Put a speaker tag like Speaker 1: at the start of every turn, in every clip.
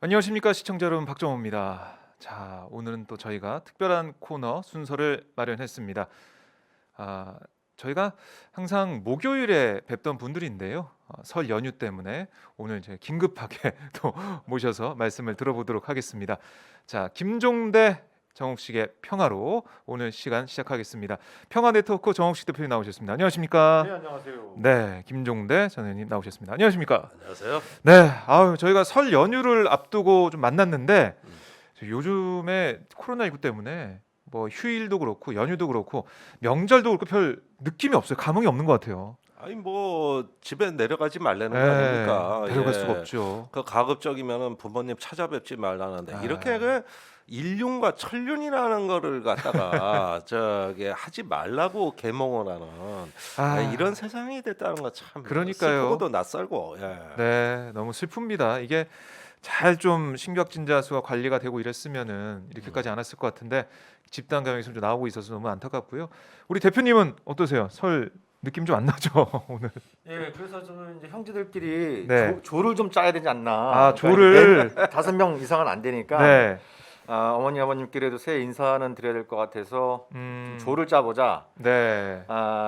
Speaker 1: 안녕하십니까 시청자 여러분, 박정호입니다. 자, 오늘은 또 저희가 특별한 코너 순서를 마련했습니다. 아, 저희가 항상 목요일에 뵙던 분들인데요. 설 연휴 때문에 오늘 이제 긴급하게 또 모셔서 말씀을 들어보도록 하겠습니다. 자, 김종대 정옥식의 평화로 오늘 시간 시작하겠습니다. 평화네트워크 정옥식 대표님 나오셨습니다. 안녕하십니까?
Speaker 2: 네, 안녕하세요.
Speaker 1: 네, 김종대 전 의원님 나오셨습니다. 안녕하십니까?
Speaker 2: 안녕하세요.
Speaker 1: 네, 아유, 저희가 설 연휴를 앞두고 좀 만났는데
Speaker 2: 음.
Speaker 1: 요즘에 코로나19 때문에 뭐 휴일도 그렇고 연휴도 그렇고 명절도 그렇고 별 느낌이 없어요. 감흥이 없는 것 같아요.
Speaker 2: 아니 뭐 집에 내려가지 말라는 거
Speaker 1: 네,
Speaker 2: 아닙니까?
Speaker 1: 데려갈 수가
Speaker 2: 예.
Speaker 1: 없죠.
Speaker 2: 그 가급적이면은 부모님 찾아뵙지 말라는데
Speaker 1: 아,
Speaker 2: 이렇게 그 일륜과 천륜이라는 거를 갖다가 저기 하지 말라고 계몽을 하는 이런 세상이 됐다는 거 참
Speaker 1: 그러니까요.
Speaker 2: 슬프고도 낯설고. 예.
Speaker 1: 네, 너무 슬픕니다. 이게 잘 좀 신경진자 수가 관리가 되고 이랬으면은 이렇게까지 않았을 것 같은데 집단 감염이 좀 나오고 있어서 너무 안타깝고요. 우리 대표님은 어떠세요? 설 느낌 좀 안 나죠 오늘?
Speaker 3: 예, 그래서 저는 이제 형제들끼리
Speaker 1: 네.
Speaker 3: 조를 좀 짜야 되지 않나.
Speaker 1: 아,
Speaker 3: 그러니까
Speaker 1: 조를.
Speaker 3: 5명 이상은 안 되니까
Speaker 1: 네.
Speaker 3: 어머니 아버님께라도 새해 인사는 드려야 될 것 같아서
Speaker 1: 음.
Speaker 3: 조를 짜보자.
Speaker 1: 네.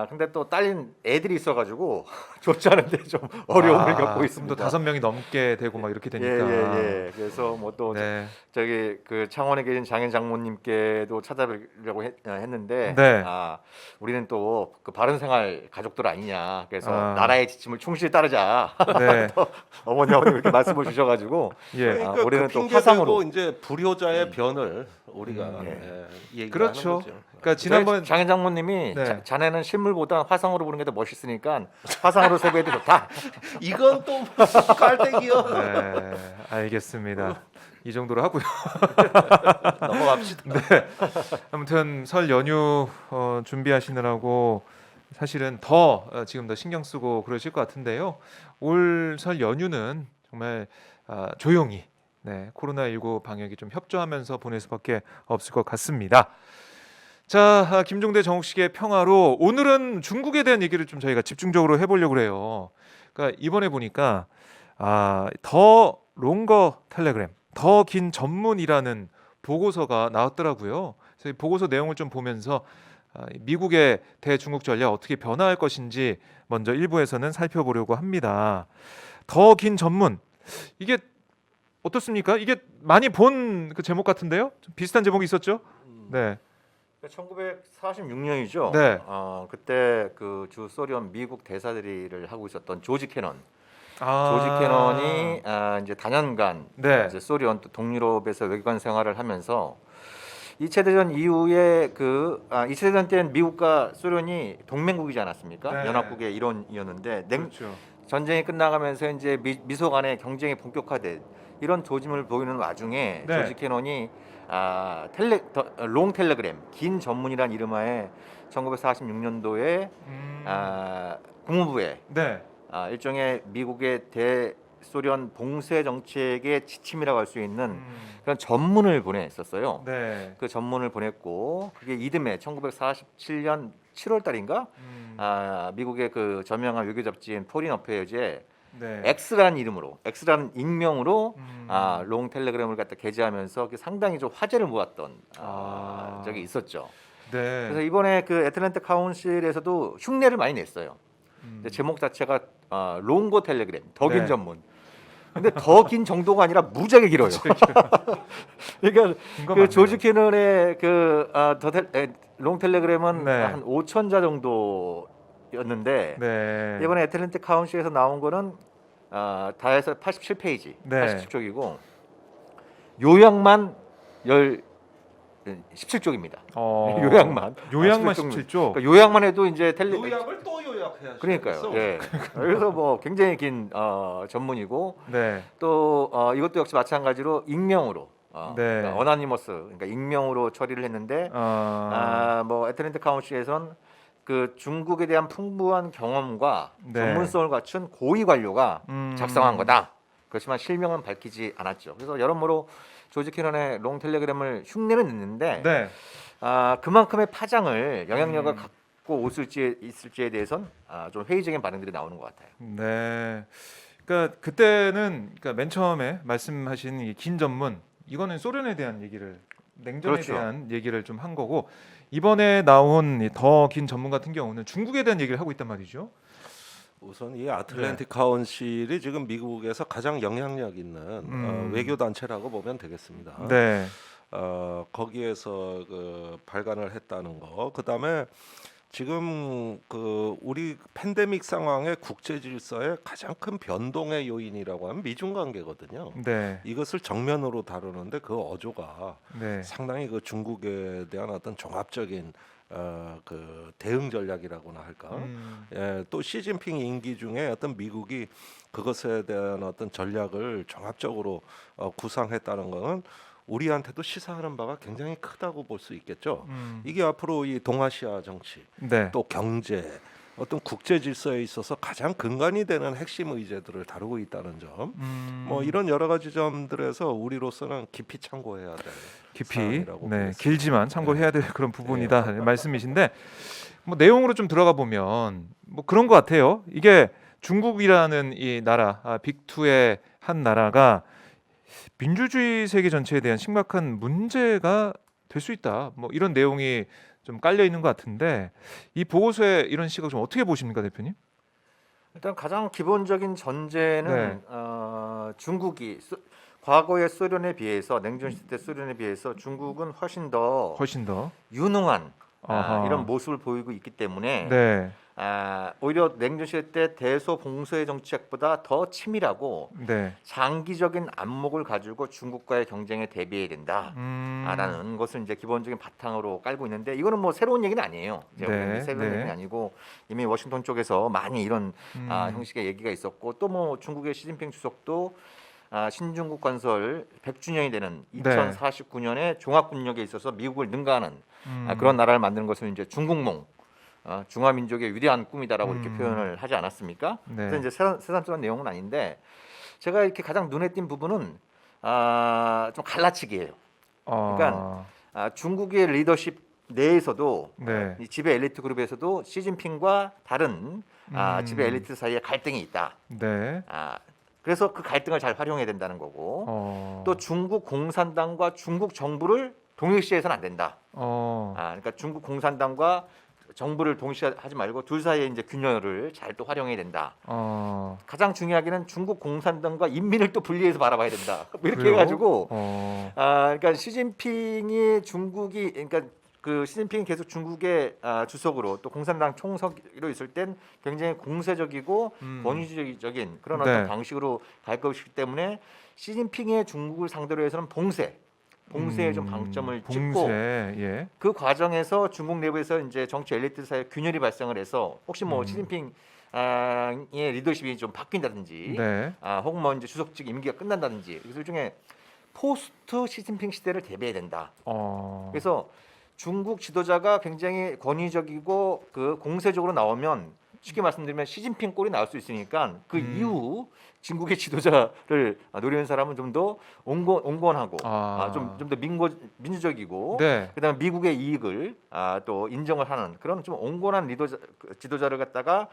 Speaker 3: 근데 또 딸린 애들이 있어가지고 조 짜는데 좀 어려움을 겪고 있습니다.
Speaker 1: 또 5명이 넘게 되고 막 이렇게
Speaker 3: 예,
Speaker 1: 되니까.
Speaker 3: 예, 예. 그래서 뭐 또
Speaker 1: 네.
Speaker 3: 저기 그 창원에 계신 장인 장모님께도 찾아뵈려고 했는데
Speaker 1: 네.
Speaker 3: 우리는 또 그 바른생활 가족들 아니냐. 그래서
Speaker 1: 아.
Speaker 3: 나라의 지침을 충실히 따르자.
Speaker 1: 네.
Speaker 3: 어머니 아버님 이렇게 말씀을 주셔가지고
Speaker 1: 예.
Speaker 2: 그러니까
Speaker 3: 올해는
Speaker 2: 그
Speaker 3: 또
Speaker 2: 핑계
Speaker 3: 화상으로.
Speaker 2: 대고 이제 불효자의 변을 우리가
Speaker 3: 예.
Speaker 2: 얘기하는
Speaker 1: 그렇죠.
Speaker 2: 거죠.
Speaker 1: 그러니까 지난번
Speaker 3: 장인 장모님이
Speaker 1: 네.
Speaker 3: 자네는 실물보다 화상으로 보는 게 더 멋있으니까 화상으로 세배해도 좋다.
Speaker 2: 이건 또 깔때기요.
Speaker 1: 네. 알겠습니다. 이 정도로 하고요.
Speaker 2: 넘어갑시다.
Speaker 1: 아무튼 설 연휴 준비하시느라고 사실은 더 지금 더 신경 쓰고 그러실 것 같은데요. 올 설 연휴는 정말 조용히 코로나19 방역이 좀 협조하면서 보낼 수밖에 없을 것 같습니다. 자, 김종대 정옥식의 평화로 오늘은 중국에 대한 얘기를 좀 저희가 집중적으로 해보려고 해요. 그러니까 이번에 보니까 더 롱거 텔레그램, 더 긴 전문이라는 보고서가 나왔더라고요. 그래서 이 보고서 내용을 좀 보면서 미국의 대중국 전략 어떻게 변화할 것인지 먼저 일부에서는 살펴보려고 합니다. 더 긴 전문, 이게 어떻습니까? 이게 많이 본 그 제목 같은데요? 좀 비슷한 제목이 있었죠? 네.
Speaker 3: 1946년이죠.
Speaker 1: 네.
Speaker 3: 그때 그 주 소련 미국 대사들이를 하고 있었던 조지 캐넌.
Speaker 1: 아.
Speaker 3: 조지 캐넌이 이제 다년간
Speaker 1: 네.
Speaker 3: 이제 소련 또 동유럽에서 외교관 생활을 하면서 2차 대전 이후에 2차 대전 때는 미국과 소련이 동맹국이지 않았습니까?
Speaker 1: 네.
Speaker 3: 연합국의 일원이었는데
Speaker 1: 그렇죠.
Speaker 3: 전쟁이 끝나가면서 이제 미소 간의 경쟁이 본격화된 이런 조짐을 보이는 와중에
Speaker 1: 네.
Speaker 3: 조지 캐논이 롱 텔레그램 긴 전문이란 이름하에 1946년도에 국무부에
Speaker 1: 네.
Speaker 3: 일종의 미국의 대소련 봉쇄 정책의 지침이라고 할 수 있는 그런 전문을 보냈었어요.
Speaker 1: 네.
Speaker 3: 그 전문을 보냈고 그게 이듬해 1947년 7월 달인가 미국의 그 저명한 외교 잡지인 포린 어페어즈에
Speaker 1: 네.
Speaker 3: X라는 이름으로 X라는 익명으로
Speaker 1: 음.
Speaker 3: 롱 텔레그램을 갖다 게재하면서 상당히 좀 화제를 모았던 적이 있었죠.
Speaker 1: 네.
Speaker 3: 그래서 이번에 그 애틀랜타 카운실에서도 흉내를 많이 냈어요.
Speaker 1: 음.
Speaker 3: 근데 제목 자체가 롱고 텔레그램 더 긴
Speaker 1: 네.
Speaker 3: 전문. 근데 더 긴 정도가 아니라 무지하게 길어요. 그러니까
Speaker 1: 긴거
Speaker 3: 그
Speaker 1: 맞네요.
Speaker 3: 조지 캐넌의 롱 텔레그램은
Speaker 1: 네.
Speaker 3: 한 5,000자 정도였는데
Speaker 1: 네.
Speaker 3: 이번에 애틀랜틱 카운시에서 나온 거는 다 해서 87페이지,
Speaker 1: 네.
Speaker 3: 87쪽이고 요약만 17쪽입니다. 요약만.
Speaker 1: 요약만
Speaker 3: 17쪽.
Speaker 1: 17쪽.
Speaker 3: 그러니까 요약만 해도 이제
Speaker 2: 요약을 또 요약해야죠.
Speaker 3: 그러니까요. 예. 그래서 뭐 굉장히 긴 전문이고
Speaker 1: 네.
Speaker 3: 또 이것도 역시 마찬가지로 익명으로
Speaker 1: 네.
Speaker 3: 그러니까 어나니머스 그러니까 익명으로 처리를 했는데 뭐 애틀랜틱 카운시에선 그 중국에 대한 풍부한 경험과
Speaker 1: 네.
Speaker 3: 전문성을 갖춘 고위 관료가
Speaker 1: 음.
Speaker 3: 작성한 거다. 그렇지만 실명은 밝히지 않았죠. 그래서 여러모로 조지 캐넌의 롱 텔레그램을 흉내는 냈는데
Speaker 1: 네.
Speaker 3: 그만큼의 파장을 영향력을 갖고 있을지에 대해서는 좀 회의적인 반응들이 나오는 것 같아요.
Speaker 1: 네. 그러니까 그때는 그러니까 맨 처음에 말씀하신 이 긴 전문 이거는 소련에 대한 얘기를 냉전에
Speaker 3: 그렇죠.
Speaker 1: 대한 얘기를 좀 한 거고 이번에 나온 더 긴 전문 같은 경우는 중국에 대한 얘기를 하고 있단 말이죠.
Speaker 2: 우선 이 아틀랜틱 카운실이 지금 미국에서 가장 영향력 있는 외교 단체라고 보면 되겠습니다.
Speaker 1: 네.
Speaker 2: 거기에서 그 발간을 했다는 거. 그다음에 지금 그 우리 팬데믹 상황의 국제 질서의 가장 큰 변동의 요인이라고 하면 미중 관계거든요.
Speaker 1: 네.
Speaker 2: 이것을 정면으로 다루는데 그 어조가
Speaker 1: 네.
Speaker 2: 상당히 그 중국에 대한 어떤 종합적인 그 대응 전략이라고나 할까. 예, 또 시진핑 임기 중에 어떤 미국이 그것에 대한 어떤 전략을 종합적으로 구상했다는 것은 우리한테도 시사하는 바가 굉장히 크다고 볼 수 있겠죠. 이게 앞으로 이 동아시아 정치,
Speaker 1: 네.
Speaker 2: 또 경제, 어떤 국제 질서에 있어서 가장 근간이 되는 핵심 의제들을 다루고 있다는 점, 뭐 이런 여러 가지 점들에서 우리로서는 깊이 참고해야 될
Speaker 1: 깊이
Speaker 2: 사안이라고
Speaker 1: 네,
Speaker 2: 보겠습니다.
Speaker 1: 길지만 참고해야 될 그런 부분이다
Speaker 2: 네.
Speaker 1: 말씀이신데 뭐 내용으로 좀 들어가 보면 뭐 그런 것 같아요. 이게 중국이라는 이 나라 빅2의 한 나라가 민주주의 세계 전체에 대한 심각한 문제가 될 수 있다. 뭐 이런 내용이 좀 깔려 있는 것 같은데 이 보고서에 이런 시각 좀 어떻게 보십니까, 대표님?
Speaker 3: 일단 가장 기본적인 전제는
Speaker 1: 네.
Speaker 3: 중국이 과거의 소련에 비해서 냉전 시대 소련에 비해서 중국은 훨씬 더
Speaker 1: 훨씬 더
Speaker 3: 유능한
Speaker 1: 아하.
Speaker 3: 이런 모습을 보이고 있기 때문에
Speaker 1: 네.
Speaker 3: 오히려 냉전 시대 때 대소봉소의 정책보다 더 치밀하고
Speaker 1: 네.
Speaker 3: 장기적인 안목을 가지고 중국과의 경쟁에 대비해야 된다. 라는 것을 이제 기본적인 바탕으로 깔고 있는데 이거는 뭐 새로운 얘기는 아니에요. 이제
Speaker 1: 네,
Speaker 3: 새로운
Speaker 1: 네.
Speaker 3: 얘기는 아니고 이미 워싱턴 쪽에서 많이 이런 형식의 얘기가 있었고 또 뭐 중국의 시진핑 주석도 신중국 건설 100주년이 되는
Speaker 1: 네.
Speaker 3: 2049년에 종합국력에 있어서 미국을 능가하는 그런 나라를 만드는 것을 이제 중국몽 중화민족의 위대한 꿈이다라고 이렇게 표현을 하지 않았습니까?
Speaker 1: 네.
Speaker 3: 그래서 이제 새삼스러운 내용은 아닌데 제가 이렇게 가장 눈에 띈 부분은 좀 갈라치기예요. 그러니까 중국의 리더십 내에서도
Speaker 1: 네.
Speaker 3: 이 지배 엘리트 그룹에서도 시진핑과 다른 지배 엘리트 사이에 갈등이 있다.
Speaker 1: 네.
Speaker 3: 그래서 그 갈등을 잘 활용해야 된다는 거고 또 중국 공산당과 중국 정부를 동일시해서는 안 된다. 그러니까 중국 공산당과 정부를 동시에 하지 말고 둘 사이에 이제 균열을 잘 또 활용해야 된다. 가장 중요하게는 중국 공산당과 인민을 또 분리해서 바라봐야 된다. 뭐 이렇게
Speaker 1: 그래요?
Speaker 3: 해가지고 그러니까 시진핑이 중국이 그러니까 그 시진핑이 계속 중국의 주석으로 또 공산당 총석으로 있을 땐 굉장히 공세적이고 권위주의적인 그런
Speaker 1: 네.
Speaker 3: 어떤 방식으로 갈 것이기 때문에 시진핑의 중국을 상대로 해서는 봉쇄에 좀 방점을 찍고
Speaker 1: 봉쇄. 예.
Speaker 3: 그 과정에서 중국 내부에서 이제 정치 엘리트 사이에 균열이 발생을 해서 혹시 뭐 시진핑 의 리더십이 좀 바뀐다든지
Speaker 1: 네.
Speaker 3: 혹은 뭐 이제 주석직 임기가 끝난다든지 그래서 일종의 포스트 시진핑 시대를 대비해야 된다. 그래서 중국 지도자가 굉장히 권위적이고 그 공세적으로 나오면 쉽게 말씀드리면 시진핑 꼴이 나올 수 있으니까 그 이후 중국의 지도자를 노리는 사람은 좀 더 온건하고 좀 더 민주적이고
Speaker 1: 네.
Speaker 3: 그다음에 미국의 이익을 또 인정을 하는 그런 좀 온건한 지도자를 갖다가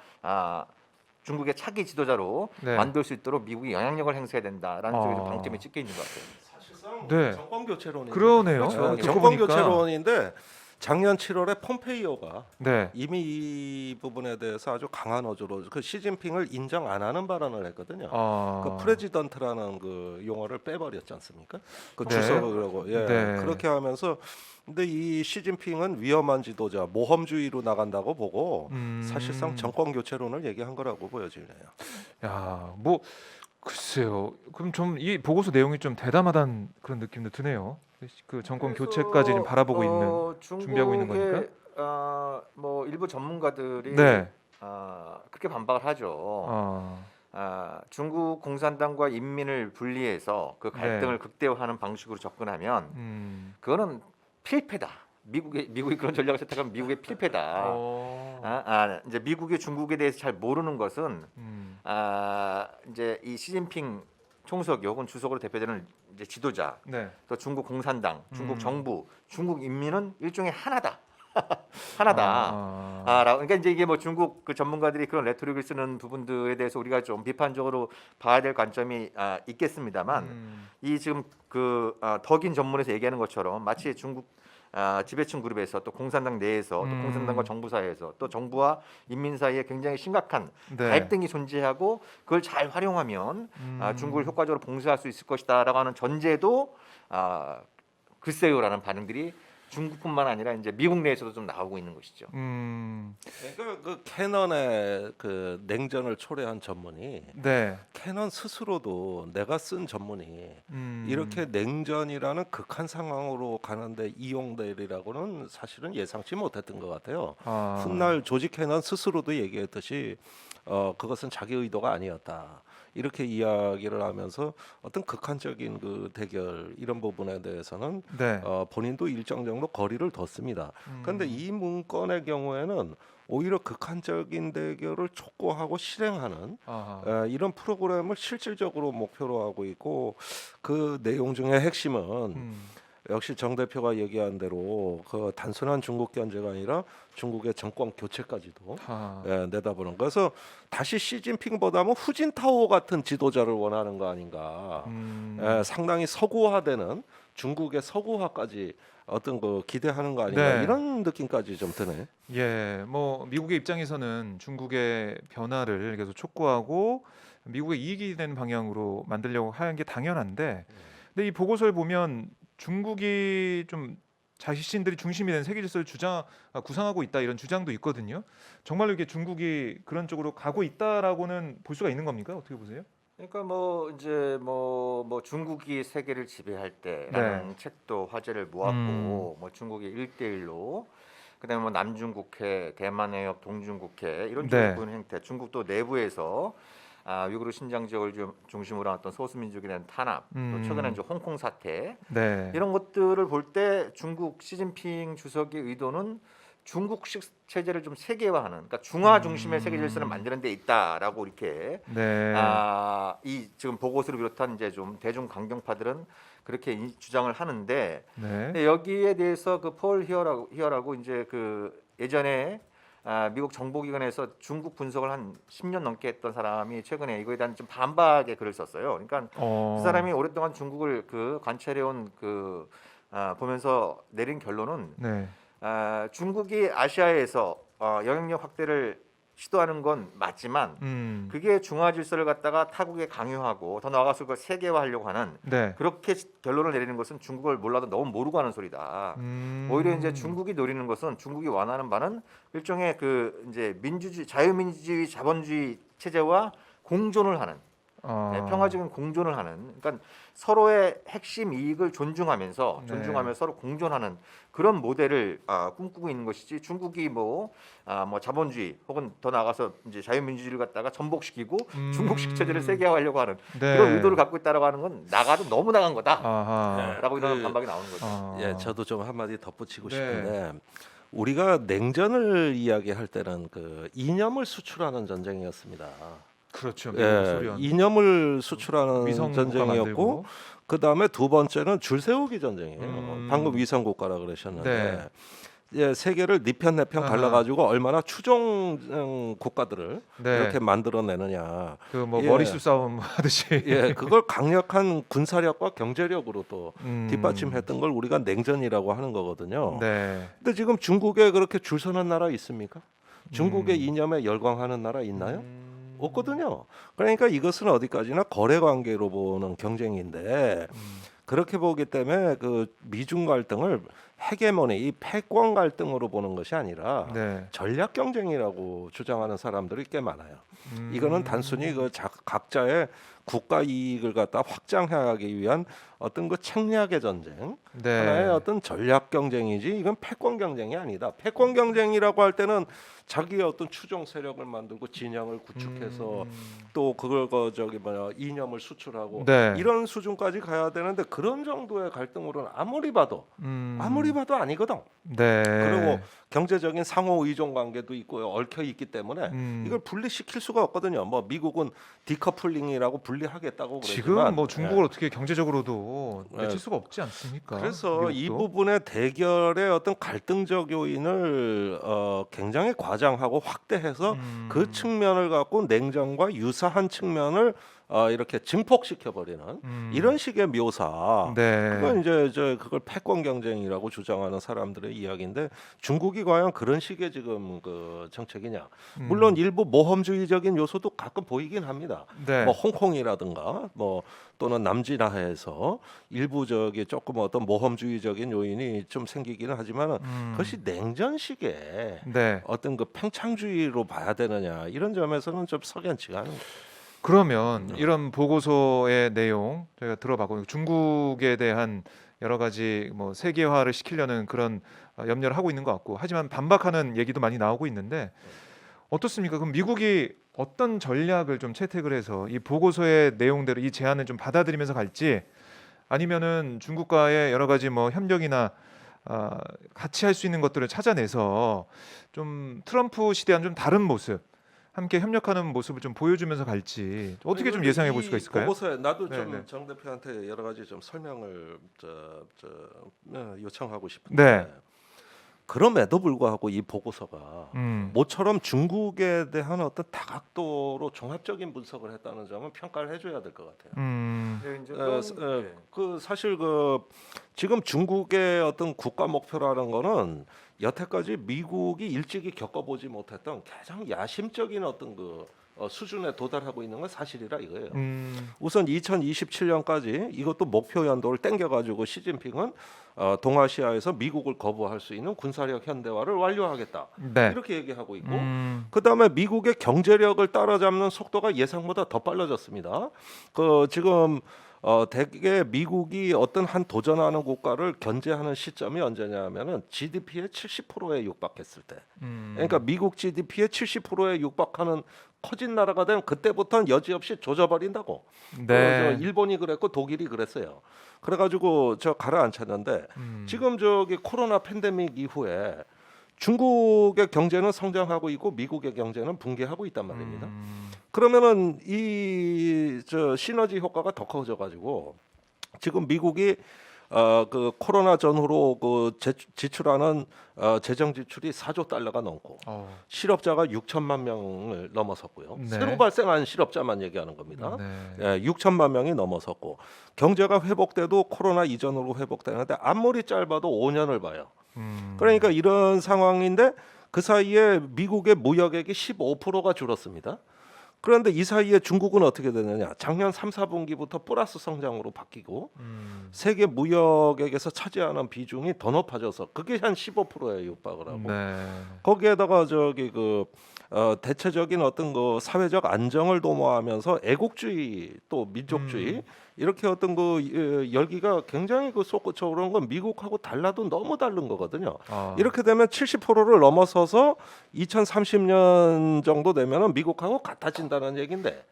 Speaker 3: 중국의 차기 지도자로
Speaker 1: 네.
Speaker 3: 만들 수 있도록 미국이 영향력을 행사해야 된다라는 쪽에 좀 방점이 찍혀 있는 것 같아요.
Speaker 2: 사실상
Speaker 1: 네.
Speaker 2: 정권 교체론이
Speaker 1: 그러네요.
Speaker 3: 그렇죠.
Speaker 1: 듣고
Speaker 2: 정권
Speaker 1: 보니까.
Speaker 2: 교체론인데 작년 7월에 폼페이오가
Speaker 1: 네.
Speaker 2: 이미 이 부분에 대해서 아주 강한 어조로 그 시진핑을 인정 안 하는 발언을 했거든요. 그 프레지던트라는 그 용어를 빼버렸지 않습니까? 그
Speaker 1: 네.
Speaker 2: 주석이라고
Speaker 1: 네.
Speaker 2: 그렇게 하면서 근데 이 시진핑은 위험한 지도자, 모험주의로 나간다고 보고 사실상 정권 교체론을 얘기한 거라고 보여지네요.
Speaker 1: 야, 뭐 글쎄요. 그럼 좀 이 보고서 내용이 좀 대담하다는 그런 느낌도 드네요. 그 정권 교체까지 지금 바라보고 있는 준비하고 있는 거니까.
Speaker 3: 뭐 일부 전문가들이
Speaker 1: 네.
Speaker 3: 그렇게 반박을 하죠. 중국 공산당과 인민을 분리해서 그 갈등을
Speaker 1: 네.
Speaker 3: 극대화하는 방식으로 접근하면 그거는 필패다. 미국이 그런 전략을 선택하면 미국의 필패다. 이제 미국이 중국에 대해서 잘 모르는 것은 이제 이 시진핑 총석이 혹은 주석으로 대표되는 이제 지도자,
Speaker 1: 네.
Speaker 3: 또 중국 공산당, 중국 정부, 중국 인민은 일종의 하나다. 하나다. 그러니까 이제 이게 뭐 중국 그 전문가들이 그런 레토릭을 쓰는 부분들에 대해서 우리가 좀 비판적으로 봐야 될 관점이 있겠습니다만 이 지금 그 덕인 전문에서 얘기하는 것처럼 마치 중국 지배층 그룹에서 또 공산당 내에서 또 공산당과 정부 사이에서 또 정부와 인민 사이에 굉장히 심각한
Speaker 1: 네.
Speaker 3: 갈등이 존재하고 그걸 잘 활용하면 중국을 효과적으로 봉쇄할 수 있을 것이다라고 하는 전제도 글쎄요라는 반응들이 중국뿐만 아니라 이제 미국 내에서도 좀 나오고 있는 것이죠.
Speaker 2: 그러니까 그 캐넌의 그 냉전을 초래한 전문이
Speaker 1: 네.
Speaker 2: 캐넌 스스로도 내가 쓴 전문이 이렇게 냉전이라는 극한 상황으로 가는데 이용되리라고는 사실은 예상치 못했던 것 같아요. 훗날 조지 캐넌 스스로도 얘기했듯이 그것은 자기 의도가 아니었다. 이렇게 이야기를 하면서 어떤 극한적인 그 대결 이런 부분에 대해서는
Speaker 1: 네.
Speaker 2: 본인도 일정 정도 거리를 뒀습니다. 그런데 이 문건의 경우에는 오히려 극한적인 대결을 촉구하고 실행하는 이런 프로그램을 실질적으로 목표로 하고 있고 그 내용 중에 핵심은 역시 정 대표가 얘기한 대로 그 단순한 중국 견제가 아니라 중국의 정권 교체까지도 내다보는. 그래서 다시 시진핑보다는 후진타오 같은 지도자를 원하는 거 아닌가. 상당히 서구화되는 중국의 서구화까지 어떤 거 기대하는 거 아닌가.
Speaker 1: 네.
Speaker 2: 이런 느낌까지 좀 드네.
Speaker 1: 예, 뭐 미국의 입장에서는 중국의 변화를 계속 촉구하고 미국의 이익이 되는 방향으로 만들려고 하는 게 당연한데, 근데 이 보고서를 보면 중국이 좀 자신들이 중심이 된 세계 질서를 구상하고 있다 이런 주장도 있거든요. 정말로 이게 중국이 그런 쪽으로 가고 있다라고는 볼 수가 있는 겁니까? 어떻게 보세요?
Speaker 3: 그러니까 뭐 이제 뭐 중국이 세계를 지배할 때라는 책도 화제를 모았고 뭐 중국이 1대1로 그다음에 뭐 남중국해, 대만해협, 동중국해 이런 쪽으로 보는 행태, 중국도 내부에서 위구르 신장 지역을 중심으로 한 어떤 소수민족에 대한 탄압, 또 최근에 이제 홍콩 사태 이런 것들을 볼 때 중국 시진핑 주석의 의도는 중국식 체제를 좀 세계화하는, 그러니까 중화 중심의 세계 질서를 만드는 데 있다라고 이렇게 이 지금 보고서를 비롯한 이제 좀 대중 강경파들은 그렇게 주장을 하는데 근데 여기에 대해서 그 폴 히어라고 이제 그 예전에 미국 정보기관에서 중국 분석을 한 10년 넘게 했던 사람이 최근에 이거에 대한 좀 반박의 글을 썼어요. 그러니까 그 사람이 오랫동안 중국을 그 관찰해온 그 보면서 내린 결론은 중국이 아시아에서 영향력 확대를 시도하는 건 맞지만 그게 중화 질서를 갖다가 타국에 강요하고 더 나아가서 그걸 세계화하려고 하는 그렇게 결론을 내리는 것은 중국을 몰라도 너무 모르고 하는 소리다. 오히려 이제 중국이 노리는 것은, 중국이 원하는 바는 일종의 그 이제 민주주의, 자유민주주의, 자본주의 체제와 공존을 하는 평화적인 공존을 하는, 그러니까 서로의 핵심 이익을 존중하면서 서로 공존하는 그런 모델을 꿈꾸고 있는 것이지, 중국이 뭐 자본주의 혹은 더 나아가서 이제 자유민주주의를 갖다가 전복시키고 중국식 체제를 세계화하려고 하는 그런 의도를 갖고 있다라고 하는 건 나가도 너무 나간 거다라고 이런 반박이 나오는 거죠.
Speaker 2: 예, 저도 좀 한마디 덧붙이고 싶은데 우리가 냉전을 이야기할 때는 그 이념을 수출하는 전쟁이었습니다.
Speaker 1: 그렇죠.
Speaker 2: 이념을 수출하는 전쟁이었고
Speaker 1: 만들고.
Speaker 2: 그 다음에 두 번째는 줄 세우기 전쟁이에요. 방금 위성국가라 그러셨는데 세계를 네 편 네 편 갈라가지고 얼마나 추종 국가들을 이렇게 만들어내느냐.
Speaker 1: 그 뭐 머리숱 싸움 하듯이.
Speaker 2: 그걸 강력한 군사력과 경제력으로 또 뒷받침했던 걸 우리가 냉전이라고 하는 거거든요. 근데 지금 중국에 그렇게 줄 서는 나라 있습니까? 중국의 이념에 열광하는 나라 있나요? 없거든요. 그러니까 이것은 어디까지나 거래 관계로 보는 경쟁인데 그렇게 보기 때문에 그 미중 갈등을 헤게모니, 이 패권 갈등으로 보는 것이 아니라 전략 경쟁이라고 주장하는 사람들이 꽤 많아요. 이거는 단순히 그 각자의 국가 이익을 갖다 확장하기 위한 어떤 그 책략의 전쟁, 하나의 어떤 전략 경쟁이지 이건 패권 경쟁이 아니다. 패권 경쟁이라고 할 때는 자기의 어떤 추종 세력을 만들고 진영을 구축해서 또 그걸 이념을 수출하고 이런 수준까지 가야 되는데 그런 정도의 갈등으로는 아무리 봐도 봐도 아니거든.
Speaker 1: 네.
Speaker 2: 그리고 경제적인 상호 의존 관계도 있고 얽혀 있기 때문에 이걸 분리시킬 수가 없거든요. 뭐 미국은 디커플링이라고 분리하겠다고
Speaker 1: 지금
Speaker 2: 그러지만
Speaker 1: 뭐 중국을 어떻게 경제적으로도 맺힐
Speaker 2: 예.
Speaker 1: 수가 없지 않습니까?
Speaker 2: 그래서 이
Speaker 1: 미국도?
Speaker 2: 부분의 대결의 어떤 갈등적 요인을 굉장히 과장하고 확대해서 그 측면을 갖고 냉전과 유사한 측면을 이렇게 증폭시켜 버리는 이런 식의 묘사.
Speaker 1: 네.
Speaker 2: 그건 이제 그걸 패권 경쟁이라고 주장하는 사람들의 이야기인데 중국이 과연 그런 식의 지금 그 정책이냐? 물론 일부 모험주의적인 요소도 가끔 보이긴 합니다.
Speaker 1: 네.
Speaker 2: 뭐 홍콩이라든가 뭐 또는 남진아해에서 일부 저기 조금 어떤 모험주의적인 요인이 좀 생기기는 하지만은 그것이 냉전식의
Speaker 1: 네.
Speaker 2: 어떤 그 팽창주의로 봐야 되느냐 이런 점에서는 좀 석연치가 않은 거예요.
Speaker 1: 그러면 이런 보고서의 내용 저희가 들어봤고 중국에 대한 여러 가지 뭐 세계화를 시키려는 그런 염려를 하고 있는 것 같고 하지만 반박하는 얘기도 많이 나오고 있는데 어떻습니까? 그럼 미국이 어떤 전략을 좀 채택을 해서 이 보고서의 내용대로 이 제안을 좀 받아들이면서 갈지 아니면은 중국과의 여러 가지 뭐 협력이나 같이 할 수 있는 것들을 찾아내서 좀 트럼프 시대와는 좀 다른 모습 함께 협력하는 모습을 좀 보여주면서 갈지 어떻게 좀 예상해 볼 수가 있을까요?
Speaker 2: 보고서에 나도 좀
Speaker 1: 네.
Speaker 2: 정 대표한테 여러 가지 좀 설명을 요청하고 싶은데
Speaker 1: 네.
Speaker 2: 그럼에도 불구하고 이 보고서가
Speaker 1: 음.
Speaker 2: 모처럼 중국에 대한 어떤 다각도로 종합적인 분석을 했다는 점은 평가를 해줘야 될 것 같아요.
Speaker 3: 네, 이제
Speaker 2: 그 사실 그 지금 중국의 어떤 국가 목표라는 거는 여태까지 미국이 일찍이 겪어보지 못했던 가장 야심적인 어떤 그 수준에 도달하고 있는 건 사실이라 이거예요. 우선 2027년까지 이것도 목표 연도를 땡겨가지고 시진핑은 동아시아에서 미국을 거부할 수 있는 군사력 현대화를 완료하겠다.
Speaker 1: 네.
Speaker 2: 이렇게 얘기하고 있고 그다음에 미국의 경제력을 따라잡는 속도가 예상보다 더 빨라졌습니다. 그 지금 대개 미국이 어떤 한 도전하는 국가를 견제하는 시점이 언제냐면은 GDP의 70%에 육박했을 때. 그러니까 미국 GDP의 70%에 육박하는 커진 나라가 되면 그때부터는 여지없이 조져버린다고.
Speaker 1: 네.
Speaker 2: 저 일본이 그랬고 독일이 그랬어요. 그래가지고 저 가라앉혔는데 지금 저기 코로나 팬데믹 이후에 중국의 경제는 성장하고 있고 미국의 경제는 붕괴하고 있단 말입니다. 그러면은 이 저 시너지 효과가 더 커져가지고 지금 미국이 그 코로나 전후로 그 지출하는 재정 지출이 4조 달러가 넘고 실업자가 6천만 명을 넘어섰고요.
Speaker 1: 네.
Speaker 2: 새로 발생한 실업자만 얘기하는 겁니다.
Speaker 1: 네.
Speaker 2: 6천만 명이 넘어섰고 경제가 회복돼도 코로나 이전으로 회복되는데 앞머리 짧아도 5년을 봐요. 그러니까 이런 상황인데 그 사이에 미국의 무역액이 15%가 줄었습니다. 그런데 이 사이에 중국은 어떻게 되느냐? 작년 3, 4분기부터 플러스 성장으로 바뀌고 세계 무역액에서 차지하는 비중이 더 높아져서 그게 한 15%에 육박을 하고
Speaker 1: 네.
Speaker 2: 거기에다가 저기 그 대체적인 어떤 그 사회적 안정을 도모하면서 애국주의 또 민족주의 이렇게 어떤 그 열기가 굉장히 그 솟구쳐 오르는 건 미국하고 달라도 너무 다른 거거든요. 이렇게 되면 70%를 넘어서서 2030년 정도 되면은 미국하고 같아진다는 얘기인데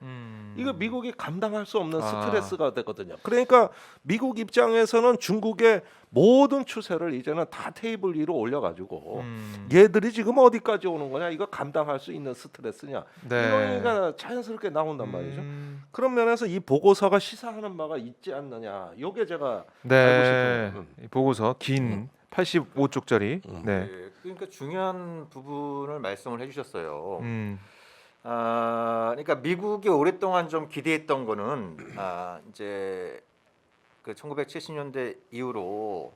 Speaker 2: 이거 미국이 감당할 수 없는 스트레스가 되거든요. 그러니까 미국 입장에서는 중국의 모든 추세를 이제는 다 테이블 위로 올려가지고 얘들이 지금 어디까지 오는 거냐 이거 감당할 수 있는 스트레스냐
Speaker 1: 네.
Speaker 2: 이런 얘기가 자연스럽게 나온단 말이죠. 그런 면에서 이 보고서가 시사하는 바가 있지 않느냐 요게 제가
Speaker 1: 네.
Speaker 2: 알고 싶은
Speaker 1: 이 보고서 긴 85쪽짜리. 네.
Speaker 3: 네, 그러니까 중요한 부분을 말씀을 해주셨어요.
Speaker 1: 음.
Speaker 3: 그러니까 미국이 오랫동안 좀 기대했던 거는 이제 그 1970년대 이후로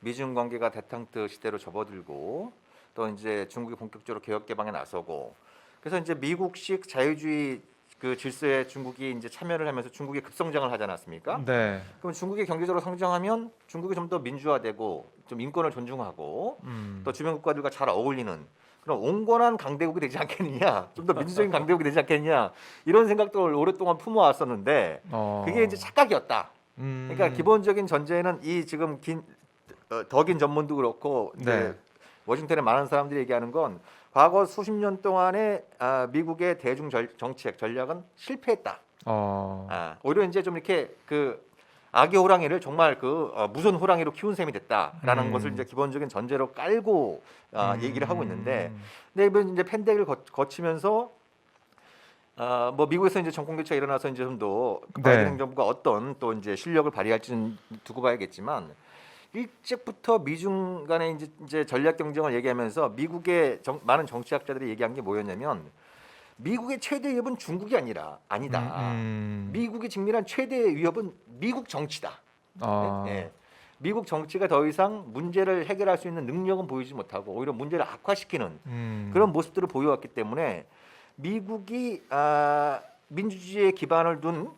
Speaker 3: 미중 관계가 대탕트 시대로 접어들고 또 이제 중국이 본격적으로 개혁 개방에 나서고 그래서 이제 미국식 자유주의 그 질서에 중국이 이제 참여를 하면서 중국이 급성장을 하지 않았습니까?
Speaker 1: 네.
Speaker 3: 그럼 중국이 경제적으로 성장하면 중국이 좀 더 민주화되고 좀 인권을 존중하고 또 주변 국가들과 잘 어울리는 그런 온건한 강대국이 되지 않겠느냐, 좀 더 민주적인 강대국이 되지 않겠느냐 이런 생각들을 오랫동안 품어왔었는데 그게 이제 착각이었다. 그러니까 기본적인 전제는 이 지금 더 긴 전문도 그렇고 이제
Speaker 1: 네.
Speaker 3: 워싱턴에 많은 사람들이 얘기하는 건 과거 수십 년 동안의 미국의 대중 정책 전략은 실패했다. 오히려 이제 좀 이렇게 그 악의 호랑이를 정말 그 무서운 호랑이로 키운 셈이 됐다라는
Speaker 1: 음.
Speaker 3: 것을 이제 기본적인 전제로 깔고 얘기를 하고 있는데, 근데 이번 이제 팬데믹을 거치면서 뭐 미국에서 이제 정권 교체가 일어나서 이제 좀 더
Speaker 1: 네.
Speaker 3: 바이든 행정부가 어떤 또 이제 실력을 발휘할지는 두고 봐야겠지만, 일찍부터 미중 간의 이제 전략 경쟁을 얘기하면서 미국의 많은 정치학자들이 얘기한 게 뭐였냐면, 미국의 최대 위협은 중국이 아니다. 미국이 직면한 최대 위협은 미국 정치다.
Speaker 1: 아.
Speaker 3: 예. 미국 정치가 더 이상 문제를 해결할 수 있는 능력은 보이지 못하고 오히려 문제를 악화시키는 그런 모습들을 보여왔기 때문에 미국이 민주주의에 기반을 둔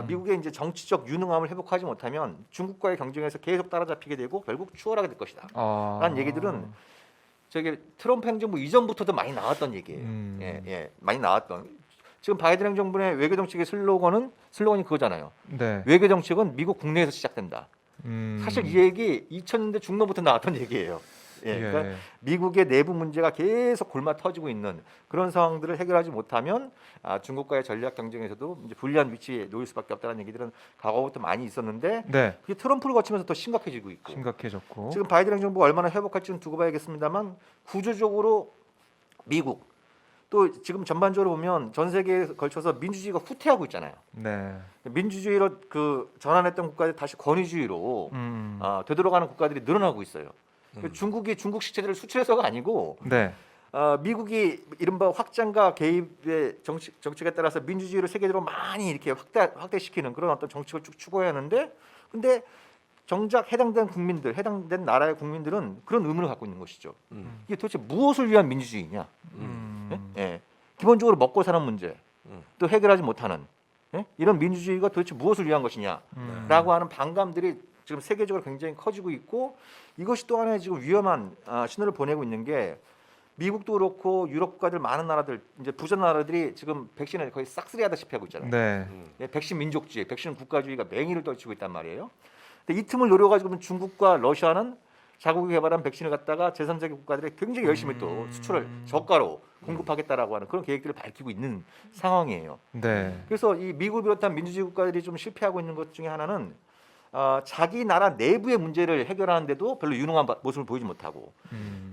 Speaker 3: 미국의 이제 정치적 유능함을 회복하지 못하면 중국과의 경쟁에서 계속 따라잡히게 되고 결국 추월하게 될 것이다. 라는 얘기들은 저기 트럼프 행정부 이전부터도 많이 나왔던 얘기예요. 많이 나왔던. 지금 바이든 행정부의 외교 정책의 슬로건이 그거잖아요.
Speaker 1: 네.
Speaker 3: 외교 정책은 미국 국내에서 시작된다.
Speaker 1: 음.
Speaker 3: 사실 이 얘기 2000년대 중반부터 나왔던 얘기예요. 그러니까 미국의 내부 문제가 계속 골마 터지고 있는 그런 상황들을 해결하지 못하면 중국과의 전략 경쟁에서도 이제 불리한 위치에 놓일 수밖에 없다는 얘기들은 과거부터 많이 있었는데,
Speaker 1: 네.
Speaker 3: 그게 트럼프를 거치면서 더 심각해지고 있고,
Speaker 1: 심각해졌고.
Speaker 3: 지금 바이든 행정부가 얼마나 회복할지는 두고 봐야겠습니다만, 구조적으로 미국 또 지금 전반적으로 보면 전 세계에 걸쳐서 민주주의가 후퇴하고 있잖아요.
Speaker 1: 네.
Speaker 3: 민주주의로 그 전환했던 국가들이 다시 권위주의로 되돌아가는 국가들이 늘어나고 있어요. 중국이 중국식 체제를 수출해서가 아니고
Speaker 1: 네.
Speaker 3: 미국이 이른바 확장과 개입의 정책에 따라서 민주주의를 세계적으로 많이 이렇게 확대시키는 그런 어떤 정책을 쭉 추구해야 하는데, 근데 정작 해당된 나라의 국민들은 그런 의문을 갖고 있는 것이죠. 이게 도대체 무엇을 위한 민주주의냐? 예? 기본적으로 먹고 사는 문제 또 해결하지 못하는 이런 민주주의가 도대체 무엇을 위한 것이냐라고 하는 반감들이 지금 세계적으로 굉장히 커지고 있고, 이것이 또 하나의 지금 위험한 신호를 보내고 있는 게, 미국도 그렇고 유럽 국가들 많은 나라들 이제 부자 나라들이 지금 백신을 거의 싹쓸이하다시피 하고 있잖아요.
Speaker 1: 네.
Speaker 3: 백신 민족주의, 백신 국가주의가 맹위를 떨치고 있단 말이에요. 근데 이 틈을 노려가지고 중국과 러시아는 자국이 개발한 백신을 갖다가 제3세계 국가들이 굉장히 열심히 또 수출을 저가로 공급하겠다라고 하는 그런 계획들을 밝히고 있는 상황이에요.
Speaker 1: 네.
Speaker 3: 그래서 이 미국을 비롯한 민주주의 국가들이 좀 실패하고 있는 것 중에 하나는 자기 나라 내부의 문제를 해결하는데도 별로 유능한 모습을 보이지 못하고,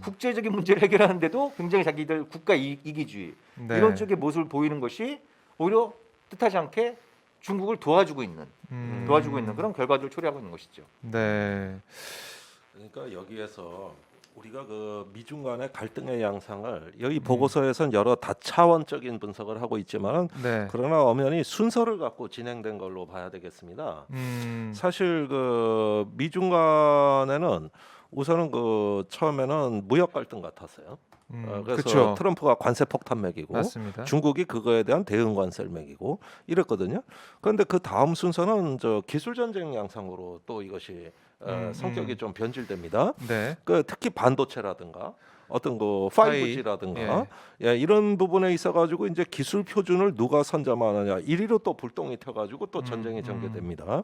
Speaker 3: 국제적인 문제를 해결하는데도 굉장히 자기들 국가 이기주의
Speaker 1: 네.
Speaker 3: 이런 쪽의 모습을 보이는 것이 오히려 뜻하지 않게 중국을 도와주고 있는 그런 결과들을 초래하고 있는 것이죠.
Speaker 1: 네.
Speaker 2: 그러니까 여기에서 우리가 그 미중 간의 갈등의 양상을 여기 보고서에선 여러 다차원적인 분석을 하고 있지만,
Speaker 1: 네.
Speaker 2: 그러나 엄연히 순서를 갖고 진행된 걸로 봐야 되겠습니다. 사실 그 미중 간에는 우선은 그 처음에는 무역 갈등 같았어요. 그래서
Speaker 1: 그쵸.
Speaker 2: 트럼프가 관세 폭탄 매기고
Speaker 1: 맞습니다.
Speaker 2: 중국이 그거에 대한 대응 관세를 매기고 이랬거든요. 그런데 그 다음 순서는 저 기술 전쟁 양상으로 또 이것이 성격이 좀 변질됩니다.
Speaker 1: 네.
Speaker 2: 그 특히 반도체라든가 어떤 그
Speaker 1: 5G
Speaker 2: 5G라든가 이런 부분에 있어가지고 이제 기술 표준을 누가 선점하느냐, 이리로 또 불똥이 튀어가지고 또 전쟁이 전개됩니다.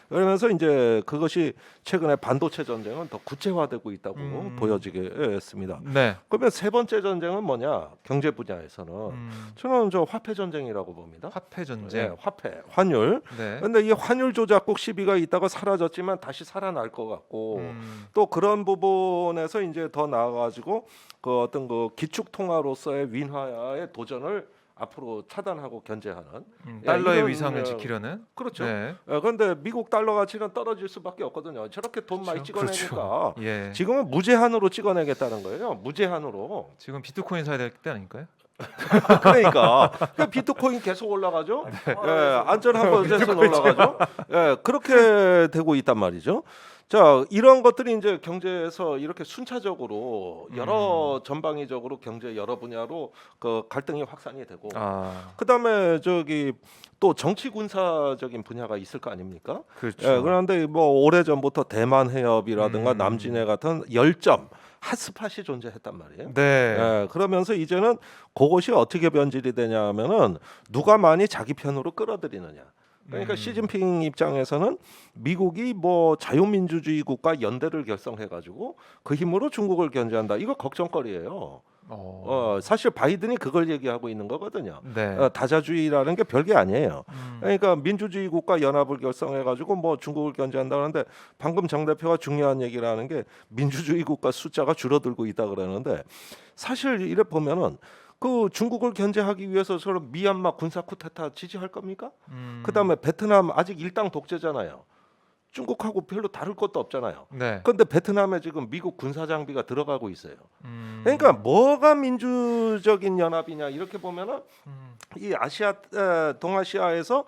Speaker 2: 그러면서 이제 그것이 최근에 반도체 전쟁은 더 구체화되고 있다고 보여지게 했습니다.
Speaker 1: 네.
Speaker 2: 그러면 세 번째 전쟁은 뭐냐? 경제 분야에서는 저는 저 화폐 전쟁이라고 봅니다.
Speaker 1: 화폐 전쟁.
Speaker 2: 화폐, 환율.
Speaker 1: 네.
Speaker 2: 근데 이 환율 조작국 시비가 있다가 사라졌지만 다시 살아날 것 같고, 또 그런 부분에서 이제 더 나아가지고 그 어떤 그 기축 통화로서의 윈화의 도전을 앞으로 차단하고 견제하는
Speaker 1: 달러의
Speaker 2: 이런,
Speaker 1: 위상을 지키려는.
Speaker 2: 그렇죠.
Speaker 1: 네.
Speaker 2: 그런데 미국 달러 가치는 떨어질 수밖에 없거든요. 저렇게 돈 많이 찍어내니까
Speaker 1: 그렇죠. 예.
Speaker 2: 지금은 무제한으로 찍어내겠다는 거예요. 무제한으로.
Speaker 1: 지금 비트코인 사야 될 때 아닐까요?
Speaker 2: 그러니까 비트코인 계속 올라가죠. 안전한 것에서 올라가죠. 그렇게 되고 있단 말이죠. 자, 이런 것들이 이제 경제에서 이렇게 순차적으로 여러 전방위적으로 경제 여러 분야로 그 갈등이 확산이 되고, 그다음에 저기 또 정치 군사적인 분야가 있을 거 아닙니까?
Speaker 1: 그렇죠.
Speaker 2: 그런데 뭐 오래 전부터 대만 해협이라든가 남진해 같은 열점 핫스팟이 존재했단 말이에요.
Speaker 1: 네.
Speaker 2: 그러면서 이제는 그것이 어떻게 변질이 되냐면은 누가 많이 자기 편으로 끌어들이느냐. 그러니까 시진핑 입장에서는 미국이 뭐 자유민주주의 국가 연대를 결성해가지고 그 힘으로 중국을 견제한다. 이거 걱정거리예요. 사실 바이든이 그걸 얘기하고 있는 거거든요.
Speaker 1: 네.
Speaker 2: 다자주의라는 게 별게 아니에요. 그러니까 민주주의 국가 연합을 결성해가지고 뭐 중국을 견제한다 그러는데 방금 정 대표가 중요한 얘기를 하는 게 민주주의 국가 숫자가 줄어들고 있다 그러는데 사실 이래 보면은 그 중국을 견제하기 위해서 서로 미얀마 군사 쿠데타 지지할 겁니까? 그다음에 베트남 아직 일당 독재잖아요. 중국하고 별로 다를 것도 없잖아요.
Speaker 1: 네.
Speaker 2: 그런데 베트남에 지금 미국 군사 장비가 들어가고 있어요. 그러니까 뭐가 민주적인 연합이냐 이렇게 보면은 이 아시아 동아시아에서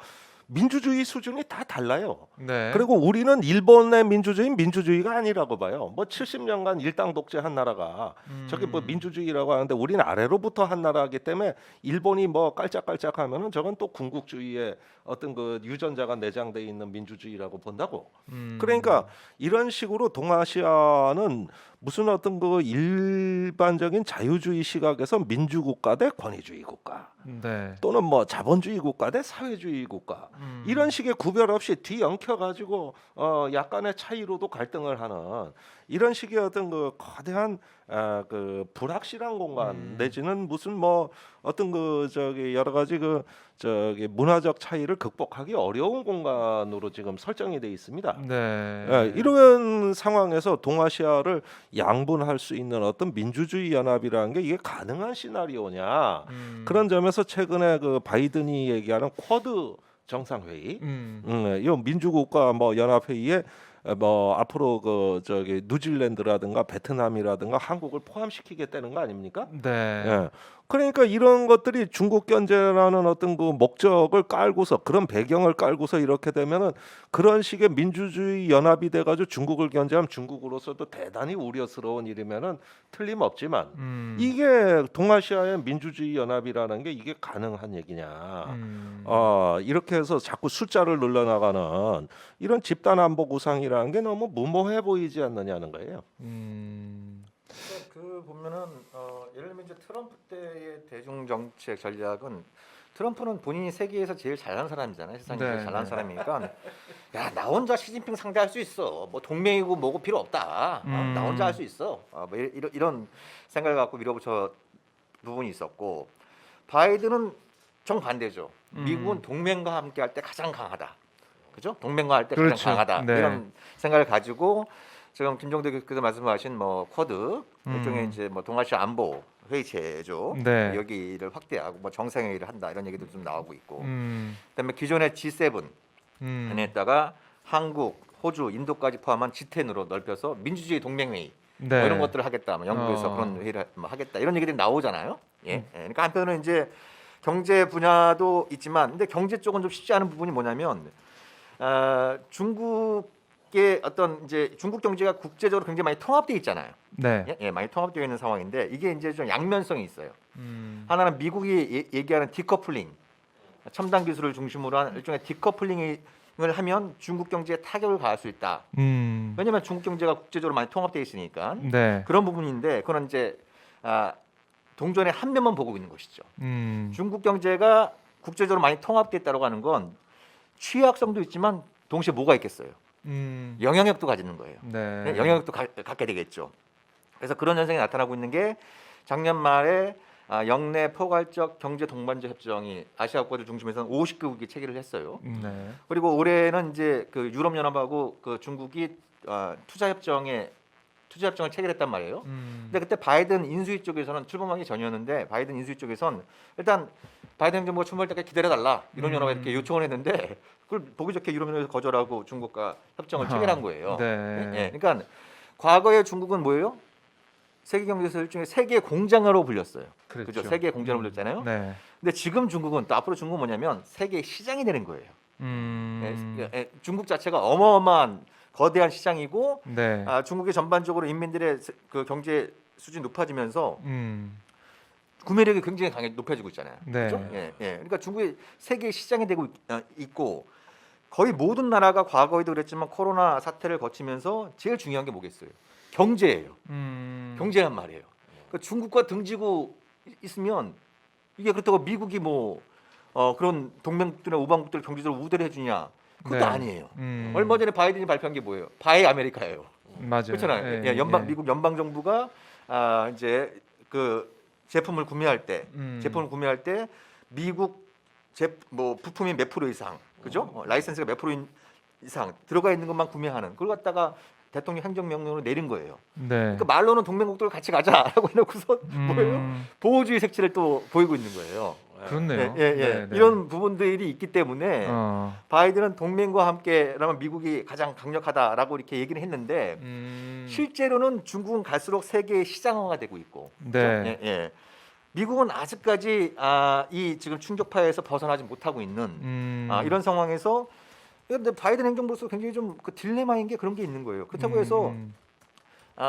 Speaker 2: 민주주의 수준이 다 달라요.
Speaker 1: 네.
Speaker 2: 그리고 우리는 일본의 민주주의가 아니라고 봐요. 뭐 70년간 일당 독재한 나라가 저게 뭐 민주주의라고 하는데 우리는 아래로부터 한 나라이기 때문에 일본이 뭐 깔짝깔짝하면은 저건 또 군국주의의 어떤 그 유전자가 내장돼 있는 민주주의라고 본다고. 그러니까 이런 식으로 동아시아는 무슨 어떤 그 일반적인 자유주의 시각에서 민주국가 대 권위주의 국가
Speaker 1: 네.
Speaker 2: 또는 뭐 자본주의 국가 대 사회주의 국가 이런 식의 구별 없이 뒤엉켜 가지고 약간의 차이로도 갈등을 하는 이런 식의 어떤 그 거대한 그 불확실한 공간 내지는 무슨 뭐 어떤 그 저기 여러 가지 그 저기 문화적 차이를 극복하기 어려운 공간으로 지금 설정이 돼 있습니다.
Speaker 1: 네.
Speaker 2: 이런 상황에서 동아시아를 양분할 수 있는 어떤 민주주의 연합이라는 게 이게 가능한 시나리오냐 그런 점에서 최근에 그 바이든이 얘기하는 쿼드 정상회의, 이 민주국가 뭐 연합회의에 뭐 앞으로 그 저기 뉴질랜드라든가 베트남이라든가 한국을 포함시키겠다는 거 아닙니까?
Speaker 1: 네.
Speaker 2: 예. 그러니까 이런 것들이 중국 견제라는 어떤 그 목적을 깔고서 그런 배경을 깔고서 이렇게 되면은 그런 식의 민주주의 연합이 돼가지고 중국을 견제하면 중국으로서도 대단히 우려스러운 일이면은 틀림없지만 이게 동아시아의 민주주의 연합이라는 게 이게 가능한 얘기냐? 이렇게 해서 자꾸 숫자를 늘려나가는 이런 집단 안보 구상이라는 게 너무 무모해 보이지 않느냐는 거예요.
Speaker 3: 그 보면은 예를 들면 이제 트럼프 때의 대중 정책 전략은 트럼프는 본인이 세계에서 제일 잘난 사람이잖아요. 세상에
Speaker 1: 네,
Speaker 3: 제일 잘난
Speaker 1: 네.
Speaker 3: 사람이니까 야 나 혼자 시진핑 상대할 수 있어. 뭐 동맹이고 뭐고 필요 없다. 나 혼자 할 수 있어. 뭐 이런 생각을 갖고 밀어붙여 부분이 있었고 바이든은 정반대죠. 미국은 동맹과 함께 할 때 가장 강하다. 그죠? 동맹과 할 때
Speaker 1: 그렇죠.
Speaker 3: 가장 강하다.
Speaker 1: 네.
Speaker 3: 이런 생각을 가지고 지금 김종대 교수께서 말씀하신 뭐 쿼드 일종의 이제 뭐 동아시아 안보 회의체죠.
Speaker 1: 네.
Speaker 3: 여기를 확대하고 뭐 정상회의를 한다 이런 얘기도 좀 나오고 있고. 그다음에 기존의 G7 안에다가 한국, 호주, 인도까지 포함한 G10으로 넓혀서 민주주의 동맹회의
Speaker 1: 네.
Speaker 3: 뭐 이런 것들을 하겠다. 뭐 영국에서 그런 회의를 뭐 하겠다. 이런 얘기들이 나오잖아요. 예. 그러니까 한편으로는 이제 경제 분야도 있지만 근데 경제 쪽은 좀 쉽지 않은 부분이 뭐냐면 중국의 어떤 이제 중국 경제가 국제적으로 굉장히 많이 통합되어 있잖아요.
Speaker 1: 네.
Speaker 3: 예, 많이 통합되어 있는 상황인데 이게 이제 좀 양면성이 있어요. 하나는 미국이 얘기하는 디커플링, 첨단 기술을 중심으로 한 일종의 디커플링을 하면 중국 경제에 타격을 가할 수 있다. 왜냐하면 중국 경제가 국제적으로 많이 통합되어 있으니까
Speaker 1: 네.
Speaker 3: 그런 부분인데 그건 이제 동전의 한 면만 보고 있는 것이죠. 중국 경제가 국제적으로 많이 통합되어 있다고 하는 건 취약성도 있지만 동시에 뭐가 있겠어요? 영향력도 가지는 거예요.
Speaker 1: 네.
Speaker 3: 네, 영향력도 갖게 되겠죠. 그래서 그런 현상이 나타나고 있는 게 작년 말에 영내 포괄적 경제 동반자 협정이 아시아 국가들 중심에서는 50개국이 체결을 했어요.
Speaker 1: 네.
Speaker 3: 그리고 올해는 이제 그 유럽 연합하고 그 중국이 투자 협정을 체결했단 말이에요. 근데 그때 바이든 인수위 쪽에서는 출범하기 전이었는데 바이든 인수위 쪽에선 일단 바이든 행정부가 출범할 때까지 기다려달라 이런 연합에 이렇게 요청을 했는데 그걸 보기 좋게 유럽 연합에서 거절하고 중국과 협정을 체결한 거예요.
Speaker 1: 네.
Speaker 3: 예, 그러니까 과거에 중국은 뭐예요? 세계 경제에서 일종의 세계 공장으로 불렸어요.
Speaker 1: 그렇죠.
Speaker 3: 그죠? 세계 공장으로 불렸잖아요.
Speaker 1: 네.
Speaker 3: 근데 지금 중국은 또 앞으로 중국은 뭐냐면 세계 시장이 되는 거예요. 중국 자체가 어마어마한 거대한 시장이고
Speaker 1: 네.
Speaker 3: 중국의 전반적으로 인민들의 그 경제 수준이 높아지면서 구매력이 굉장히 높아지고 있잖아요.
Speaker 1: 네.
Speaker 3: 그렇죠? 그러니까 중국이 세계 시장이 되고 있고 거의 모든 나라가 과거에도 그랬지만 코로나 사태를 거치면서 제일 중요한 게 뭐겠어요? 경제예요. 경제란 말이에요. 그러니까 중국과 등지고 있으면 이게 그렇다고 미국이 뭐 그런 동맹국들이나 우방국들 경제적으로 우대를 해주냐? 그것도
Speaker 1: 네.
Speaker 3: 아니에요. 얼마 전에 바이든이 발표한 게 뭐예요? 바이 아메리카예요.
Speaker 1: 맞아요.
Speaker 3: 그렇잖아요.
Speaker 1: 예,
Speaker 3: 예,
Speaker 1: 예.
Speaker 3: 미국 연방 정부가 이제 그 제품을 구매할 때, 미국 뭐 부품이 몇 프로 이상, 그죠? 라이센스가 몇 프로 이상 들어가 있는 것만 구매하는. 그걸 갖다가 대통령 행정명령으로 내린 거예요.
Speaker 1: 네.
Speaker 3: 그러니까 말로는 동맹국들 같이 가자라고 해놓고서 뭐예요? 보호주의 색채를 또 보이고 있는 거예요.
Speaker 1: 그렇네요.
Speaker 3: 예.
Speaker 1: 네, 네.
Speaker 3: 이런 부분들이 있기 때문에 바이든은 동맹과 함께라면 미국이 가장 강력하다라고 이렇게 얘기를 했는데 실제로는 중국은 갈수록 세계의 시장화가 되고 있고,
Speaker 1: 네.
Speaker 3: 예. 미국은 아직까지 이 지금 충격파에서 벗어나지 못하고 있는 이런 상황에서 근데 바이든 행정부로서 굉장히 좀 그 딜레마인 게 그런 게 있는 거예요. 그렇다고 해서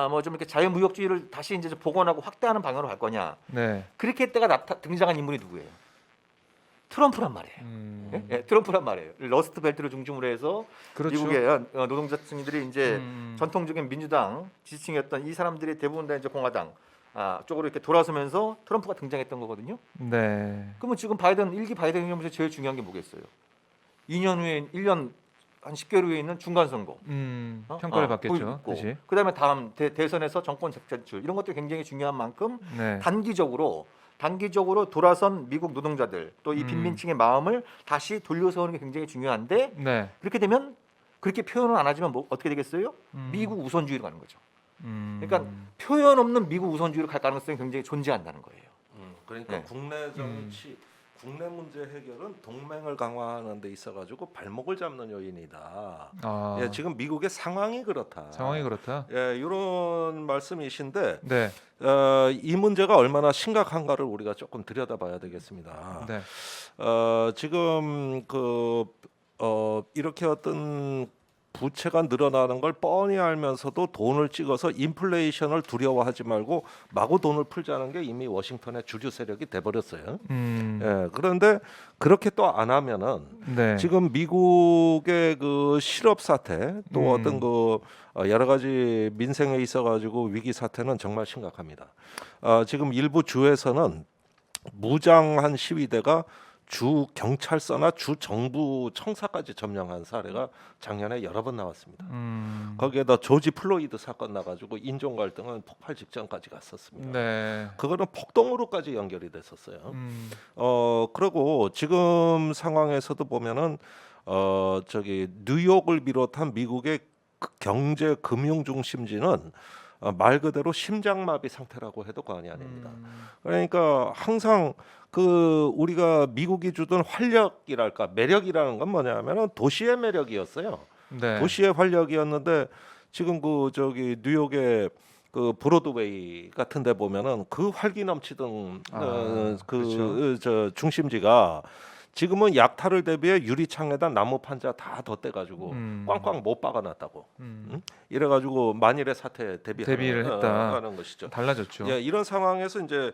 Speaker 3: 뭐 좀 이렇게 자유무역주의를 다시 이제 좀 복원하고 확대하는 방향으로 갈 거냐?
Speaker 1: 네.
Speaker 3: 그렇게 했다가 등장한 인물이 누구예요? 트럼프란 말이에요. 예, 트럼프란 말이에요. 러스트 벨트를 중심으로 해서
Speaker 1: 그렇죠.
Speaker 3: 미국의 노동자층들이 이제
Speaker 1: 음.
Speaker 3: 전통적인 민주당 지지층이었던 이 사람들이 대부분 다 이제 공화당 쪽으로 이렇게 돌아서면서 트럼프가 등장했던 거거든요.
Speaker 1: 네.
Speaker 3: 그러면 지금 바이든 행정부에서 제일 중요한 게 뭐겠어요? 2년 후에 1년 한 10개월 후에 있는 중간 선거.
Speaker 1: 평가를 받겠죠. 그렇지.
Speaker 3: 그다음에 다음 대선에서 정권 재창출 이런 것들이 굉장히 중요한 만큼
Speaker 1: 네.
Speaker 3: 단기적으로 돌아선 미국 노동자들 또 이 빈민층의 마음을 다시 돌려세우는 게 굉장히 중요한데
Speaker 1: 네.
Speaker 3: 그렇게 되면 그렇게 표현은 안 하지만 뭐 어떻게 되겠어요? 미국 우선주의로 가는 거죠. 그러니까 표현 없는 미국 우선주의로 갈 가능성이 굉장히 존재한다는 거예요.
Speaker 2: 그러니까
Speaker 3: 네.
Speaker 2: 국내 정치, 국내 문제 해결은 동맹을 강화하는 데 있어가지고 발목을 잡는 요인이다. 예, 지금 미국의 상황이 그렇다.
Speaker 1: 상황이 그렇다.
Speaker 2: 예, 이런 말씀이신데
Speaker 1: 네.
Speaker 2: 이 문제가 얼마나 심각한가를 우리가 조금 들여다봐야 되겠습니다.
Speaker 1: 네.
Speaker 2: 지금 이렇게 어떤 부채가 늘어나는 걸 뻔히 알면서도 돈을 찍어서 인플레이션을 두려워하지 말고 마구 돈을 풀자는 게 이미 워싱턴의 주류 세력이 돼버렸어요. 예, 그런데 그렇게 또 안 하면은
Speaker 1: 네.
Speaker 2: 지금 미국의 그 실업 사태 또 어떤 그 여러 가지 민생에 있어가지고 위기 사태는 정말 심각합니다. 지금 일부 주에서는 무장한 시위대가 주 경찰서나 주 정부 청사까지 점령한 사례가 작년에 여러 번 나왔습니다. 거기에다 조지 플로이드 사건 나가지고 인종 갈등은 폭발 직전까지 갔었습니다.
Speaker 1: 네.
Speaker 2: 그거는 폭동으로까지 연결이 됐었어요. 그리고 지금 상황에서도 보면은 뉴욕을 비롯한 미국의 경제 금융 중심지는 말 그대로 심장마비 상태라고 해도 과언이 아닙니다. 그러니까 항상 우리가 미국이 주던 활력이랄까 매력이라는 건 뭐냐면은 도시의 매력이었어요.
Speaker 1: 네.
Speaker 2: 도시의 활력이었는데 지금 뉴욕의 그 브로드웨이 같은데 보면은 그 활기 넘치던
Speaker 1: 그렇죠.
Speaker 2: 중심지가 지금은 약탈을 대비해 유리창에다 나무 판자 다 덧대가지고 꽝꽝 못 박아놨다고. 이래가지고 만일의 사태
Speaker 1: 대비를 했다.
Speaker 2: 하는 것이죠.
Speaker 1: 달라졌죠.
Speaker 2: 예, 이런 상황에서 이제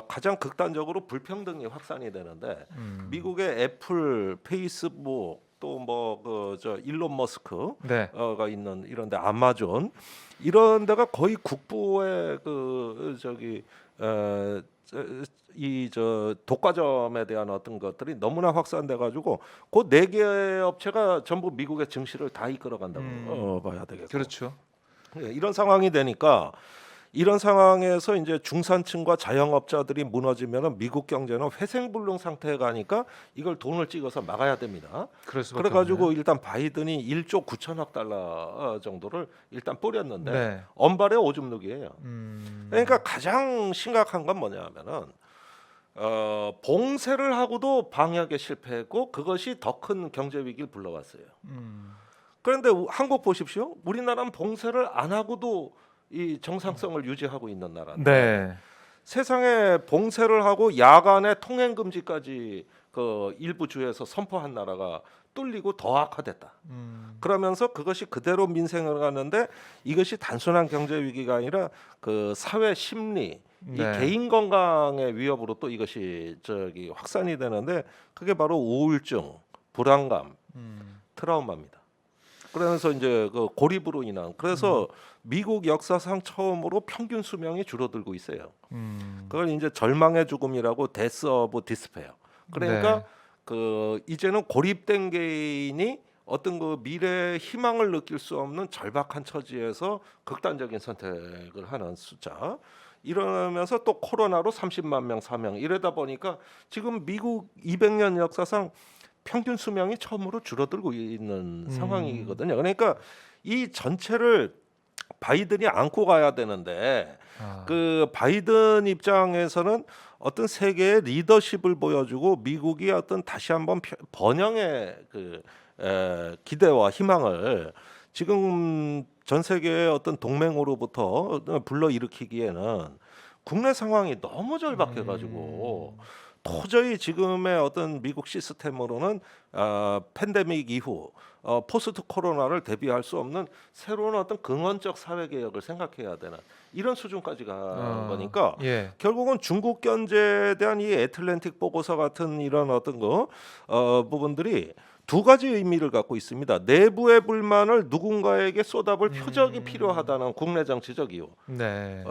Speaker 2: 가장 극단적으로 불평등이 확산이 되는데 미국의 애플, 페이스북 또 뭐 일론 머스크
Speaker 1: 네.
Speaker 2: 가 있는 이런데 아마존 이런 데가 거의 국부의 독과점에 대한 어떤 것들이 너무나 확산돼 가지고 그 네 개 업체가 전부 미국의 증시를 다 이끌어 간다고 봐야 되겠고.
Speaker 1: 그렇죠.
Speaker 2: 예, 이런 상황이 되니까 이런 상황에서 이제 중산층과 자영업자들이 무너지면은 미국 경제는 회생불능 상태에 가니까 이걸 돈을 찍어서 막아야 됩니다. 그래가지고 일단 바이든이 1조 9천억 달러 정도를 일단 뿌렸는데
Speaker 1: 네.
Speaker 2: 언발의 오줌 누기예요. 그러니까 가장 심각한 건 뭐냐면은 봉쇄를 하고도 방역에 실패했고 그것이 더 큰 경제 위기를 불러왔어요. 그런데 한국 보십시오. 우리나라는 봉쇄를 안 하고도 이 정상성을 유지하고 있는 나라인데
Speaker 1: 네.
Speaker 2: 세상에 봉쇄를 하고 야간에 통행 금지까지 그 일부 주에서 선포한 나라가 뚫리고 더 악화됐다. 그러면서 그것이 그대로 민생을 가는데 이것이 단순한 경제 위기가 아니라 그 사회 심리, 이 개인 건강의 위협으로 또 이것이 확산이 되는데 그게 바로 우울증, 불안감, 트라우마입니다. 그러면서 이제 그 고립으로 인한 그래서 미국 역사상 처음으로 평균 수명이 줄어들고 있어요. 그걸 이제 절망의 죽음이라고 데스 오브 디스페어. 그러니까
Speaker 1: 네.
Speaker 2: 그 이제는 고립된 개인이 어떤 그 미래의 희망을 느낄 수 없는 절박한 처지에서 극단적인 선택을 하는 숫자. 이러면서 또 코로나로 30만 명 사망 이러다 보니까 지금 미국 200년 역사상 평균 수명이 처음으로 줄어들고 있는 상황이거든요. 그러니까 이 전체를 바이든이 안고 가야 되는데 그 바이든 입장에서는 어떤 세계의 리더십을 보여주고 미국이 어떤 다시 한번 번영의 그 기대와 희망을 지금 전 세계의 어떤 동맹으로부터 불러일으키기에는 국내 상황이 너무 절박해가지고 도저히 지금의 어떤 미국 시스템으로는 팬데믹 이후 포스트 코로나를 대비할 수 없는 새로운 어떤 근원적 사회 개혁을 생각해야 되는 이런 수준까지 간 거니까
Speaker 1: 예.
Speaker 2: 결국은 중국 견제에 대한 이 애틀랜틱 보고서 같은 이런 어떤 부분들이 두 가지 의미를 갖고 있습니다. 내부의 불만을 누군가에게 쏟아볼 표적이 필요하다는 국내 정치적 이유.
Speaker 1: 네.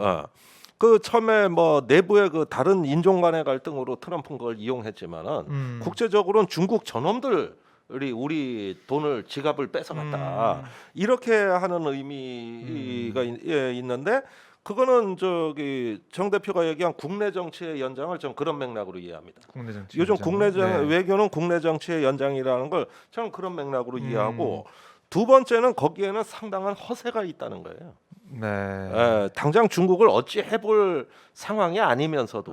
Speaker 2: 그 처음에 뭐 내부의 그 다른 인종 간의 갈등으로 트럼프는 그걸 이용했지만은 국제적으로는 중국 저놈들이 우리 돈을 지갑을 뺏어갔다 이렇게 하는 의미가 있는데 그거는 저기 정 대표가 얘기한 국내 정치의 연장을 좀 그런 맥락으로 이해합니다.
Speaker 1: 국내 정치
Speaker 2: 요즘
Speaker 1: 연장.
Speaker 2: 국내
Speaker 1: 네.
Speaker 2: 외교는 국내 정치의 연장이라는 걸 저는 그런 맥락으로 이해하고 두 번째는 거기에는 상당한 허세가 있다는 거예요.
Speaker 1: 네.
Speaker 2: 당장 중국을 어찌 해볼 상황이 아니면서도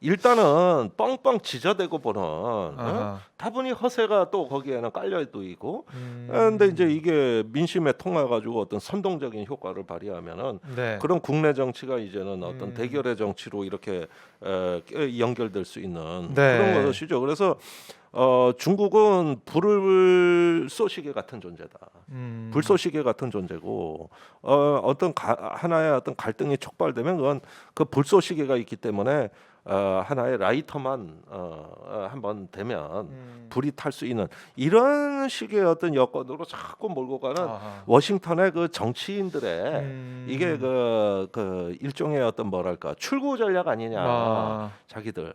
Speaker 2: 일단은 뻥뻥 지저대고 보는 다분히 허세가 또 거기에는 깔려도 있고 근데 이제 이게 민심에 통해가지고 어떤 선동적인 효과를 발휘하면은
Speaker 1: 네.
Speaker 2: 그런 국내 정치가 이제는 어떤 대결의 정치로 이렇게 연결될 수 있는
Speaker 1: 네.
Speaker 2: 그런 것이죠. 그래서 중국은 불을 쏘시개 같은 존재다. 불쏘시개 같은 존재고 어떤 하나의 어떤 갈등이 촉발되면 그건 그 불쏘시개가 있기 때문에 하나의 라이터만 한번 되면 불이 탈 수 있는 이런 식의 어떤 여건으로 자꾸 몰고 가는 워싱턴의 그 정치인들의 이게 그 일종의 어떤 뭐랄까 출구 전략 아니냐 자기들.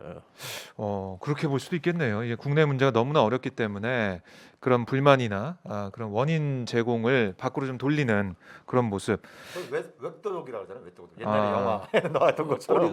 Speaker 1: 그렇게 볼 수도 있겠네요. 이게 국내 문제가 너무나 어렵기 때문에 그런 불만이나 그런 원인 제공을 밖으로 좀 돌리는 그런 모습.
Speaker 3: 웹도독이라고 하잖아요. 웹도독. 옛날에 영화에 나왔던 것처럼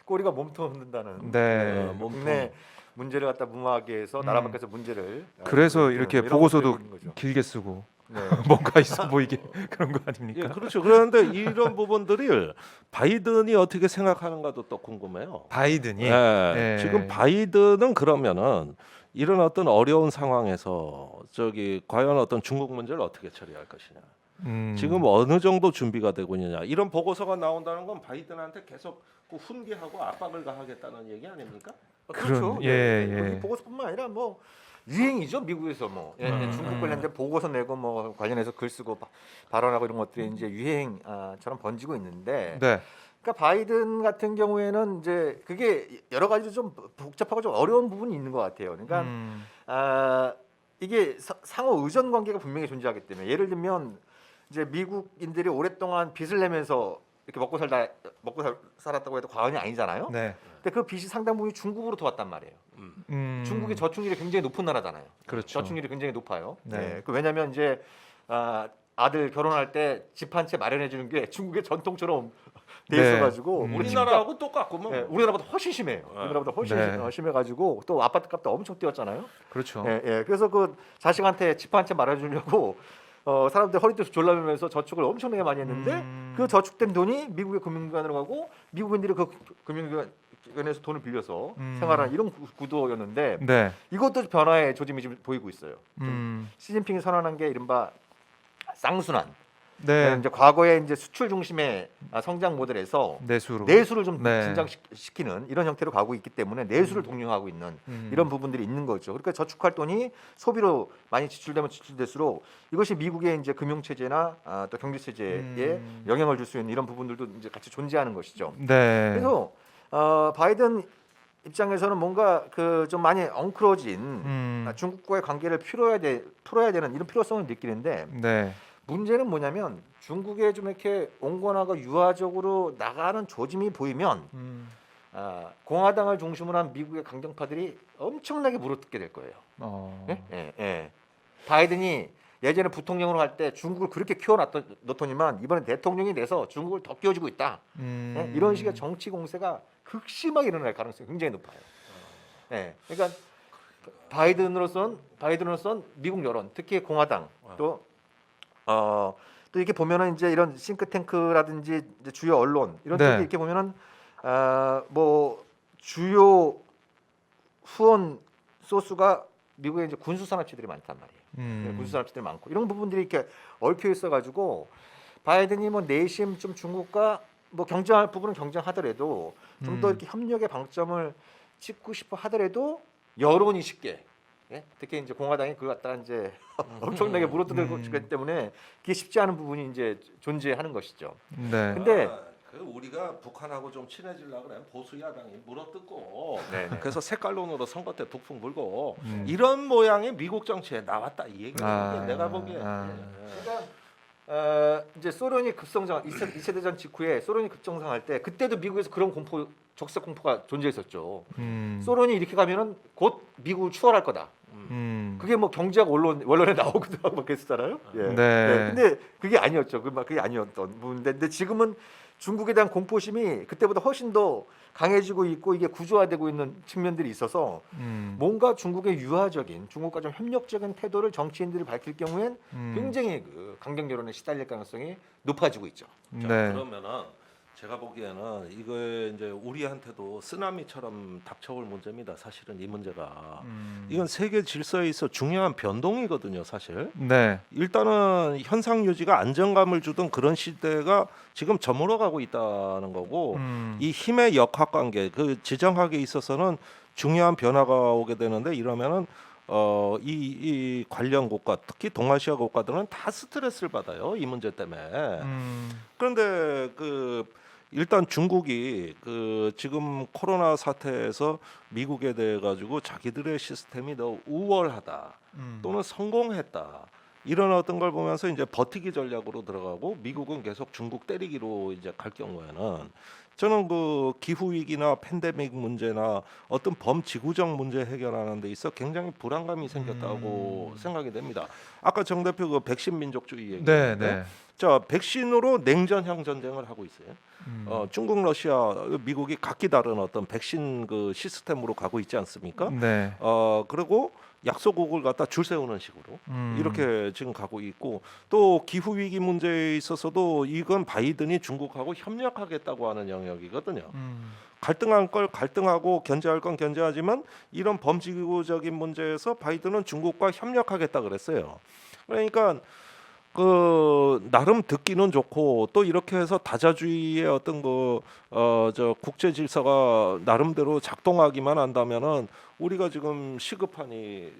Speaker 3: 꼬리가 몸통 흔든다는.
Speaker 1: 네.
Speaker 3: 국내 문제를 갖다 무마하게 해서 나라 밖에서 문제를.
Speaker 1: 그래서 이렇게
Speaker 3: 이런
Speaker 1: 보고서도
Speaker 3: 것들을 보는 거죠.
Speaker 1: 길게 쓰고
Speaker 3: 네.
Speaker 1: 뭔가 있어 보이게 그런 거 아닙니까?
Speaker 2: 예, 그렇죠. 그런데 이런 부분들을 바이든이 어떻게 생각하는가도 또 궁금해요.
Speaker 1: 바이든이
Speaker 2: 네. 지금 바이든은 그러면은 이런 어떤 어려운 상황에서 저기 과연 어떤 중국 문제를 어떻게 처리할 것이냐. 지금 어느 정도 준비가 되고 있느냐. 이런 보고서가 나온다는 건 바이든한테 계속 훈계하고 압박을 가하겠다는 얘기 아닙니까?
Speaker 3: 그렇죠.
Speaker 1: 예.
Speaker 3: 보고서뿐만 아니라 뭐 유행이죠. 미국에서 뭐 중국 관련된 보고서 내고 뭐 관련해서 글 쓰고 발언하고 이런 것들이 이제 유행처럼 번지고 있는데.
Speaker 1: 네.
Speaker 3: 그러니까 바이든 같은 경우에는 이제 그게 여러 가지 좀 복잡하고 좀 어려운 부분이 있는 것 같아요. 그러니까 이게 상호 의존 관계가 분명히 존재하기 때문에 예를 들면 이제 미국인들이 오랫동안 빚을 내면서 이렇게 먹고 살았다고 해도 과언이 아니잖아요.
Speaker 1: 네.
Speaker 3: 근데 그 빚이 상당 부분이 중국으로 도왔단 말이에요. 중국이 저축률이 굉장히 높은 나라잖아요.
Speaker 1: 그렇죠.
Speaker 3: 저축률이 굉장히 높아요.
Speaker 1: 네.
Speaker 3: 왜냐하면 이제 아들 결혼할 때 집 한 채 마련해 주는 게 중국의 전통처럼 돼 있어가지고
Speaker 2: 우리나라하고 똑같고 뭐.
Speaker 3: 우리나라보다 훨씬 심해요. 우리나라보다 훨씬 심해가지고 또 아파트 값도 엄청 뛰었잖아요.
Speaker 1: 그렇죠.
Speaker 3: 그래서 그 자식한테 집 한 채 말아주려고 사람들 허리띠 졸라매면서 저축을 엄청나게 많이 했는데 그 저축된 돈이 미국의 금융기관으로 가고 미국인들이 그 금융기관에서 돈을 빌려서 생활하는 이런 구도였는데
Speaker 1: 네.
Speaker 3: 이것도 변화의 조짐이 지금 보이고 있어요. 시진핑이 선언한 게 이른바 쌍순환.
Speaker 1: 네.
Speaker 3: 이제 과거에 이제 수출 중심의 성장 모델에서 내수를 좀 진정시키는 이런 형태로 가고 있기 때문에 내수를 독려하고 있는 이런 부분들이 있는 거죠. 그러니까 저축할 돈이 소비로 많이 지출되면 지출될수록 이것이 미국의 이제 금융 체제나 또 경제 체제에 영향을 줄 수 있는 이런 부분들도 이제 같이 존재하는 것이죠.
Speaker 1: 네.
Speaker 3: 그래서 바이든 입장에서는 뭔가 그 좀 많이 엉클어진 중국과의 관계를 풀어야 되는 이런 필요성을 느끼는데.
Speaker 1: 네.
Speaker 3: 문제는 뭐냐면 중국에 좀 이렇게 온건하고 유화적으로 나가는 조짐이 보이면 공화당을 중심으로 한 미국의 강경파들이 엄청나게 물어뜯게 될 거예요. 예? 예, 예. 바이든이 예전에 부통령으로 할 때 중국을 그렇게 키워놨더니만 이번에 대통령이 돼서 중국을 더 키워주고 있다. 예? 이런 식의 정치 공세가 극심하게 일어날 가능성이 굉장히 높아요. 예. 그러니까 바이든으로선 미국 여론, 특히 공화당 또 이렇게 보면은 이제 이런 싱크탱크라든지 이제 주요 언론 이런
Speaker 1: 네.
Speaker 3: 쪽에 이렇게 보면은 뭐 주요 후원 소스가 미국의 이제 군수 산업체들이 많단 말이에요. 군수 산업체들이 많고 이런 부분들이 이렇게 얽혀 있어가지고 바이든이 뭐 내심 좀 중국과 뭐 경쟁할 부분은 경쟁하더라도 좀 더 이렇게 협력의 방점을 찍고 싶어 하더라도 여론이 쉽게 특히 이제 공화당이 그걸 갖다가 이제 엄청나게 물어뜯고 있기 때문에 그게 쉽지 않은 부분이 이제 존재하는 것이죠.
Speaker 1: 네.
Speaker 3: 근데
Speaker 2: 그 우리가 북한하고 좀 친해지려고 그래 보수 야당이 물어뜯고
Speaker 3: 네네.
Speaker 2: 그래서 색깔론으로 선거 때 북풍 불고 이런 모양의 미국 정치에 나왔다 이 얘기야. 내가 보기에.
Speaker 3: 그러니까 이제 소련이 급성장 2차 대전 직후에 소련이 급성장할 때 그때도 미국에서 그런 공포 적색 공포가 존재했었죠. 소련이 이렇게 가면은 곧 미국을 추월할 거다. 그게 뭐 경제학 원론에 나오기도 하고 막 그랬었잖아요. 예.
Speaker 1: 네.
Speaker 3: 네. 근데 그게 아니었죠. 그게 아니었던 부분인데 근데 지금은 중국에 대한 공포심이 그때보다 훨씬 더 강해지고 있고 이게 구조화되고 있는 측면들이 있어서 뭔가 중국의 유화적인 중국과 좀 협력적인 태도를 정치인들이 밝힐 경우엔 굉장히 그 강경 여론에 시달릴 가능성이 높아지고 있죠.
Speaker 2: 자,
Speaker 1: 네.
Speaker 2: 그러면은 제가 보기에는 이거 이제 우리한테도 쓰나미처럼 닥쳐올 문제입니다. 사실은 이 문제가 이건 세계 질서에 있어 중요한 변동이거든요. 사실
Speaker 1: 네.
Speaker 2: 일단은 현상 유지가 안정감을 주던 그런 시대가 지금 저물어가고 있다는 거고 이 힘의 역학관계 그 지정학에 있어서는 중요한 변화가 오게 되는데 이러면은 이 관련 국가 특히 동아시아 국가들은 다 스트레스를 받아요. 이 문제 때문에. 그런데 그 일단 중국이 그 지금 코로나 사태에서 미국에 대해 가지고 자기들의 시스템이 더 우월하다 또는 성공했다 이런 어떤 걸 보면서 이제 버티기 전략으로 들어가고 미국은 계속 중국 때리기로 이제 갈 경우에는 저는 그 기후 위기나 팬데믹 문제나 어떤 범지구적 문제 해결하는 데 있어 굉장히 불안감이 생겼다고 생각이 됩니다. 아까 정 대표 그 백신 민족주의
Speaker 1: 네.
Speaker 2: 얘기했는데
Speaker 1: 네.
Speaker 2: 자 백신으로 냉전형 전쟁을 하고 있어요. 중국, 러시아, 미국이 각기 다른 어떤 백신 그 시스템으로 가고 있지 않습니까?
Speaker 1: 네.
Speaker 2: 그리고 약소국을 갖다 줄 세우는 식으로 이렇게 지금 가고 있고 또 기후 위기 문제에 있어서도 이건 바이든이 중국하고 협력하겠다고 하는 영역이거든요. 갈등한 걸 갈등하고 견제할 건 견제하지만 이런 범지구적인 문제에서 바이든은 중국과 협력하겠다 그랬어요. 그러니까 그 나름 듣기는 좋고 또 이렇게 해서 다자주의의 어떤 저 국제 질서가 나름대로 작동하기만 한다면은 우리가 지금 시급하니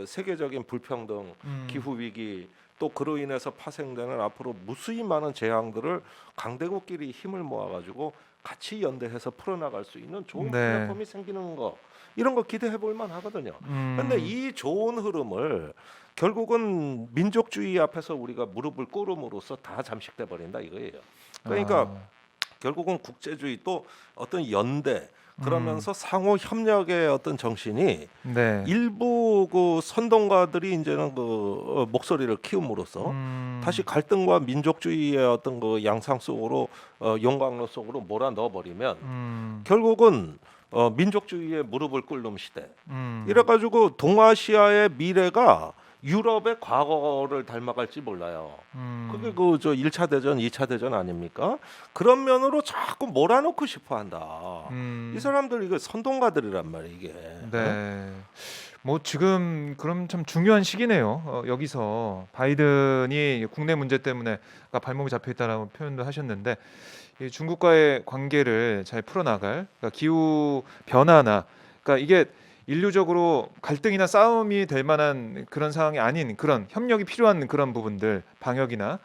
Speaker 2: 세계적인 불평등, 기후 위기 또 그로 인해서 파생되는 앞으로 무수히 많은 재앙들을 강대국끼리 힘을 모아가지고 같이 연대해서 풀어나갈 수 있는 좋은
Speaker 1: 네.
Speaker 2: 플랫폼이 생기는 거 이런 거 기대해 볼 만하거든요. 그런데 이 좋은 흐름을 결국은 민족주의 앞에서 우리가 무릎을 꿇음으로써 다 잠식돼 버린다 이거예요. 그러니까 결국은 국제주의 또 어떤 연대 그러면서 상호 협력의 어떤 정신이
Speaker 1: 네.
Speaker 2: 일부 그 선동가들이 이제는 그 목소리를 키움으로써 다시 갈등과 민족주의의 어떤 그 양상 속으로 용광로 속으로 몰아 넣어 버리면 결국은 민족주의의 무릎을 꿇는 시대. 이래가지고 동아시아의 미래가 유럽의 과거를 닮아갈지 몰라요. 그게 그 저 1차 대전, 2차 대전 아닙니까? 그런 면으로 자꾸 몰아넣고 싶어 한다. 이 사람들 이거 선동가들이란 말이에요, 이게.
Speaker 1: 네. 뭐 지금 그럼 참 중요한 시기네요. 여기서 바이든이 국내 문제 때문에 아까 발목이 잡혀 있다라고 표현도 하셨는데 이 중국과의 관계를 잘 풀어나갈 그러니까 기후 변화나 그러니까 이게 인류적으로 갈등이나 싸움이 될 만한 그런 상황이 아닌 그런 협력이 필요한 그런 부분들 방역이나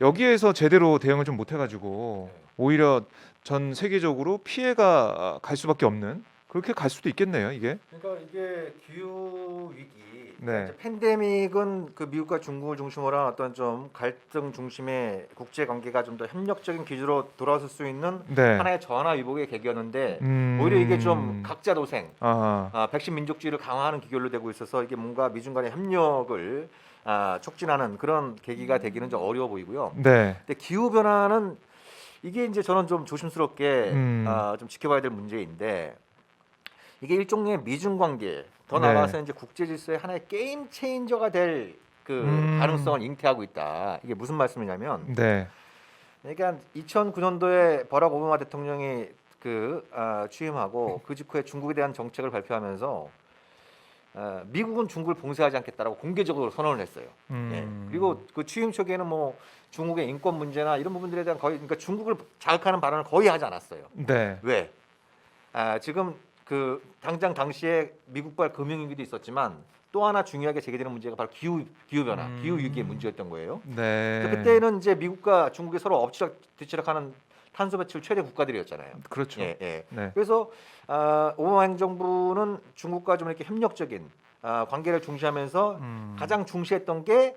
Speaker 1: 여기에서 제대로 대응을 좀 못해가지고 오히려 전 세계적으로 피해가 갈 수밖에 없는 그렇게 갈 수도 있겠네요 이게.
Speaker 3: 그러니까 이게 기후 위기
Speaker 1: 네.
Speaker 3: 팬데믹은 그 미국과 중국을 중심으로 한 어떤 좀 갈등 중심의 국제 관계가 좀 더 협력적인 기조로 돌아설 수 있는
Speaker 1: 네.
Speaker 3: 하나의 전화 위복의 계기였는데 오히려 이게 좀 각자 도생, 백신 민족주의를 강화하는 기결로 되고 있어서 이게 뭔가 미중 간의 협력을 촉진하는 그런 계기가 되기는 좀 어려워 보이고요.
Speaker 1: 네.
Speaker 3: 근데 기후 변화는 이게 이제 저는 좀 조심스럽게 좀 지켜봐야 될 문제인데 이게 일종의 미중 관계 더
Speaker 1: 네.
Speaker 3: 나아가서 이제 국제 질서의 하나의 게임 체인저가 될 그 가능성을 잉태하고 있다. 이게 무슨 말씀이냐면
Speaker 1: 네.
Speaker 3: 그러니까 2009년도에 버락 오바마 대통령이 취임하고 그 직후에 중국에 대한 정책을 발표하면서 미국은 중국을 봉쇄하지 않겠다라고 공개적으로 선언을 했어요. 예. 그리고 그 취임 초기에는 뭐 중국의 인권 문제나 이런 부분들에 대한 거의 그러니까 중국을 자극하는 발언을 거의 하지 않았어요.
Speaker 1: 네.
Speaker 3: 왜? 지금 그 당장 당시에 미국발 금융위기도 있었지만 또 하나 중요하게 제기되는 문제가 바로 기후 변화, 기후 위기의 문제였던 거예요.
Speaker 1: 네.
Speaker 3: 그래서 그때는 이제 미국과 중국이 서로 엎치락뒤치락하는 탄소 배출 최대 국가들이었잖아요.
Speaker 1: 그렇죠.
Speaker 3: 예, 예.
Speaker 1: 네.
Speaker 3: 그래서 오바마 행정부는 중국과 좀 이렇게 협력적인 관계를 중시하면서 가장 중시했던 게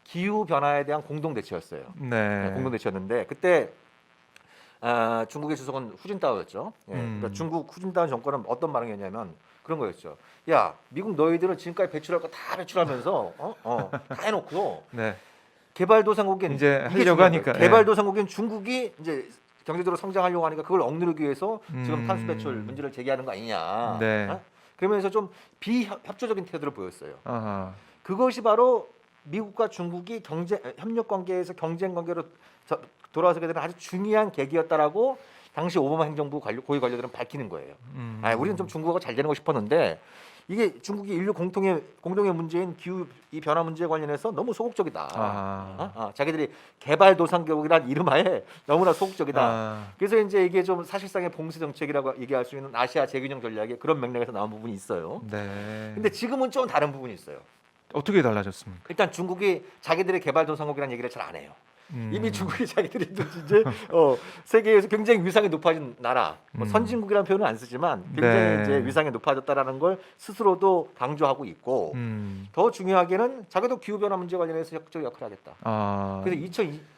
Speaker 3: 기후 변화에 대한 공동 대처였어요.
Speaker 1: 네.
Speaker 3: 공동 대처였는데 그때 중국의 주석은 후진타오였죠. 예. 그러니까 중국 후진타오 정권은 어떤 반응이었냐면 그런 거였죠. 야, 미국 너희들은 지금까지 배출할 거 다 배출하면서 다 해놓고
Speaker 1: 네.
Speaker 3: 개발도상국인
Speaker 1: 이제
Speaker 3: 이게
Speaker 1: 하려고
Speaker 3: 중요한
Speaker 1: 하니까,
Speaker 3: 거예요. 개발도상국인 중국이 이제 경제적으로 성장하려고 하니까 그걸 억누르기 위해서 지금 탄소 배출 문제를 제기하는 거 아니냐.
Speaker 1: 네.
Speaker 3: 그러면서 좀 비협조적인 태도를 보였어요.
Speaker 1: 아하.
Speaker 3: 그것이 바로 미국과 중국이 협력 관계에서 경쟁 관계로 돌아서게 되는 아주 중요한 계기였다라고 당시 오바마 행정부 고위 관료들은 밝히는 거예요. 우리는 좀 중국하고 잘 되는 거 싶었는데 이게 중국이 인류 공동의 문제인 기후 이 변화 문제에 관련해서 너무 소극적이다. 자기들이 개발도상국이라는 이름하에 너무나 소극적이다. 그래서 이제 이게 좀 사실상의 봉쇄 정책이라고 얘기할 수 있는 아시아 재균형 전략의 그런 맥락에서 나온 부분이 있어요.
Speaker 1: 네.
Speaker 3: 근데 지금은 좀 다른 부분이 있어요.
Speaker 1: 어떻게 달라졌습니까?
Speaker 3: 일단 중국이 자기들의 개발도상국이라는 얘기를 잘 안 해요. 이미 중국이 자기들이 이제 세계에서 굉장히 위상이 높아진 나라, 선진국이라는 표현은 안 쓰지만 굉장히
Speaker 1: 네.
Speaker 3: 이제 위상이 높아졌다라는 걸 스스로도 강조하고 있고 더 중요하게는 자기도 기후 변화 문제 관련해서 적극적 역할을 하겠다. 그래서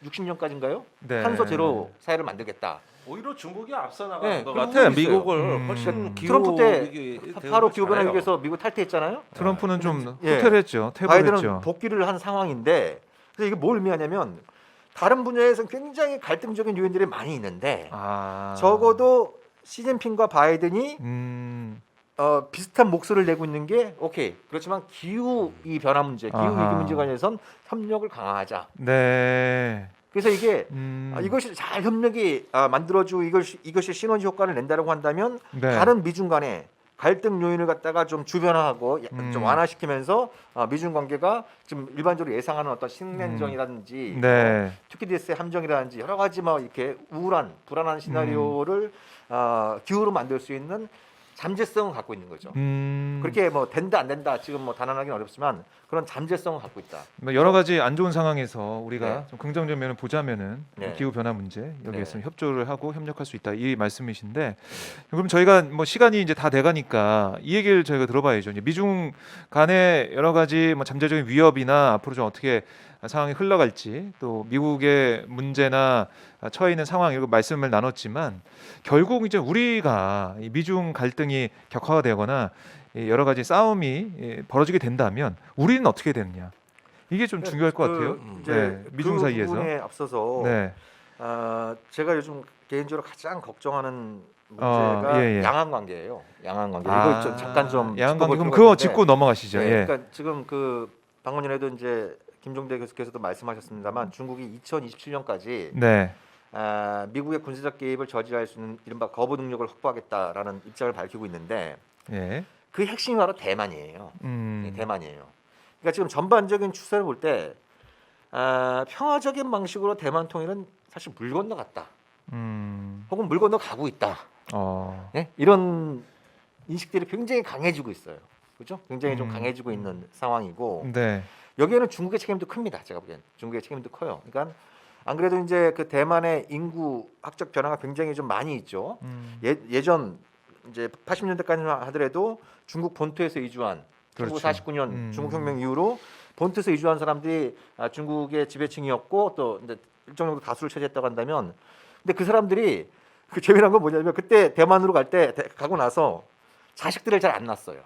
Speaker 3: 2060년까지인가요?
Speaker 1: 네.
Speaker 3: 탄소 제로 사회를 만들겠다.
Speaker 2: 오히려 중국이 앞서 나가는 것
Speaker 3: 그런
Speaker 2: 같아요.
Speaker 3: 부분이 있어요.
Speaker 2: 미국을 훨씬 기후
Speaker 3: 트럼프 때
Speaker 2: 위기
Speaker 3: 바로
Speaker 2: 대응을
Speaker 3: 기후 변화
Speaker 2: 잘해요.
Speaker 3: 위기에서 미국 탈퇴했잖아요.
Speaker 1: 트럼프는 좀
Speaker 3: 예.
Speaker 1: 후퇴했죠.
Speaker 3: 바이든은
Speaker 1: 퇴보했죠.
Speaker 3: 복귀를 한 상황인데 그래서 이게 뭘 의미하냐면 다른 분야에서 굉장히 갈등적인 요인들이 많이 있는데 적어도 시진핑과 바이든이 비슷한 목소리를 내고 있는 게 오케이. 그렇지만 기후 이 변화 문제, 기후 위기 문제 관련해서는 협력을 강화하자.
Speaker 1: 네.
Speaker 3: 그래서 이게 이것이 잘 협력이 만들어지고 이것이 시너지 효과를 낸다라고 한다면
Speaker 1: 네.
Speaker 3: 다른 미중 간의 갈등 요인을 갖다가 좀 주변화하고 좀 완화시키면서 미중 관계가 지금 일반적으로 예상하는 어떤 신냉전이라든지
Speaker 1: 네.
Speaker 3: 투키디스의 함정이라든지 여러 가지 뭐 이렇게 우울한 불안한 시나리오를 기후로 만들 수 있는 잠재성을 갖고 있는 거죠. 그렇게 뭐 된다 안 된다 지금 뭐 단언하기는 어렵지만 그런 잠재성을 갖고 있다.
Speaker 1: 뭐 여러 가지 안 좋은 상황에서 우리가
Speaker 3: 네.
Speaker 1: 좀 긍정적 면을 보자면은
Speaker 3: 네.
Speaker 1: 기후 변화 문제 여기에서
Speaker 3: 네.
Speaker 1: 협조를 하고 협력할 수 있다 이 말씀이신데 그럼 저희가 뭐 시간이 이제 다 돼가니까 이 얘기를 저희가 들어봐야죠. 이제 미중 간의 여러 가지 뭐 잠재적인 위협이나 앞으로 좀 어떻게 상황이 흘러갈지 또 미국의 문제나 처해 있는 상황 이런 말씀을 나눴지만 결국 이제 우리가 이 미중 갈등이 격화되거나 여러 가지 싸움이 벌어지게 된다면 우리는 어떻게 되느냐 이게 좀 중요할 것 같아요.
Speaker 3: 이제
Speaker 1: 미중
Speaker 3: 그
Speaker 1: 사이에서.
Speaker 3: 부분에 앞서서
Speaker 1: 네.
Speaker 3: 제가 요즘 개인적으로 가장 걱정하는 문제가
Speaker 1: 예.
Speaker 3: 양안 관계예요. 양안 관계. 이거 좀 잠깐 좀
Speaker 1: 양안 관계
Speaker 3: 짚어볼
Speaker 1: 그럼
Speaker 3: 필요가
Speaker 1: 그거
Speaker 3: 있는데,
Speaker 1: 짚고 넘어가시죠.
Speaker 3: 네,
Speaker 1: 예.
Speaker 3: 그러니까 지금 그 방금 전에도 이제 김종대 교수께서도 말씀하셨습니다만 중국이 2027년까지
Speaker 1: 네.
Speaker 3: 미국의 군사적 개입을 저지할 수 있는 이른바 거부 능력을 확보하겠다라는 입장을 밝히고 있는데
Speaker 1: 예.
Speaker 3: 그 핵심이 바로 대만이에요. 대만이에요. 그러니까 지금 전반적인 추세를 볼 때 평화적인 방식으로 대만 통일은 사실 물 건너갔다. 혹은 물 건너가고 있다. 네? 이런 인식들이 굉장히 강해지고 있어요. 그렇죠? 굉장히 좀 강해지고 있는 상황이고
Speaker 1: 네.
Speaker 3: 여기에는 중국의 책임도 큽니다. 제가 보기엔 중국의 책임도 커요. 그러니까 안 그래도 이제 그 대만의 인구 학적 변화가 굉장히 좀 많이 있죠. 예전 이제 80년대까지만 하더라도 중국 본토에서 이주한
Speaker 1: 그렇죠.
Speaker 3: 1949년 중국혁명 이후로 본토에서 이주한 사람들이 중국의 지배층이었고 또 이제 일정 정도 다수를 차지했다고 한다면, 근데 그 사람들이 그 재미난 건 뭐냐면 그때 대만으로 갈 때 가고 나서 자식들을 잘 안 낳았어요.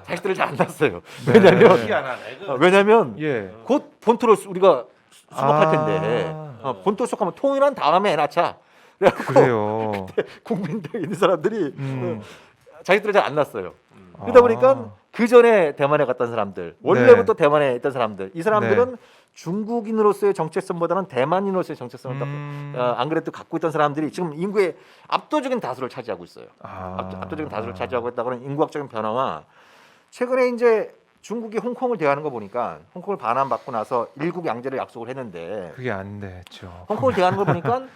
Speaker 3: 자식들을 잘 안 낳았어요.
Speaker 1: 네.
Speaker 3: 왜냐면
Speaker 2: 희한하네.
Speaker 3: 왜냐면
Speaker 1: 예.
Speaker 3: 곧 본토를 우리가 수복할 텐데
Speaker 1: 아.
Speaker 3: 본토 수복하면 통일한 다음에 애 낳자. 그래갖고
Speaker 1: 그래요.
Speaker 3: 국민당에 있는 사람들이
Speaker 1: 음.
Speaker 3: 자식들을 잘 안 낳았어요. 그러다 보니까 그 전에 대만에 갔던 사람들, 원래부터 대만에 있던 사람들, 이 사람들은 중국인으로서의 정체성보다는 대만인으로서의 정체성을 안 그래도 갖고 있던 사람들이 지금 인구의 압도적인 다수를 차지하고 있어요. 압도적인 다수를 차지하고 있다고는 인구학적인 변화와 최근에 이제 중국이 홍콩을 대하는 거 보니까 홍콩을 반환받고 나서 일국 양제를 약속을 했는데
Speaker 1: 그게 안 됐죠.
Speaker 3: 홍콩을 대하는 걸 보니까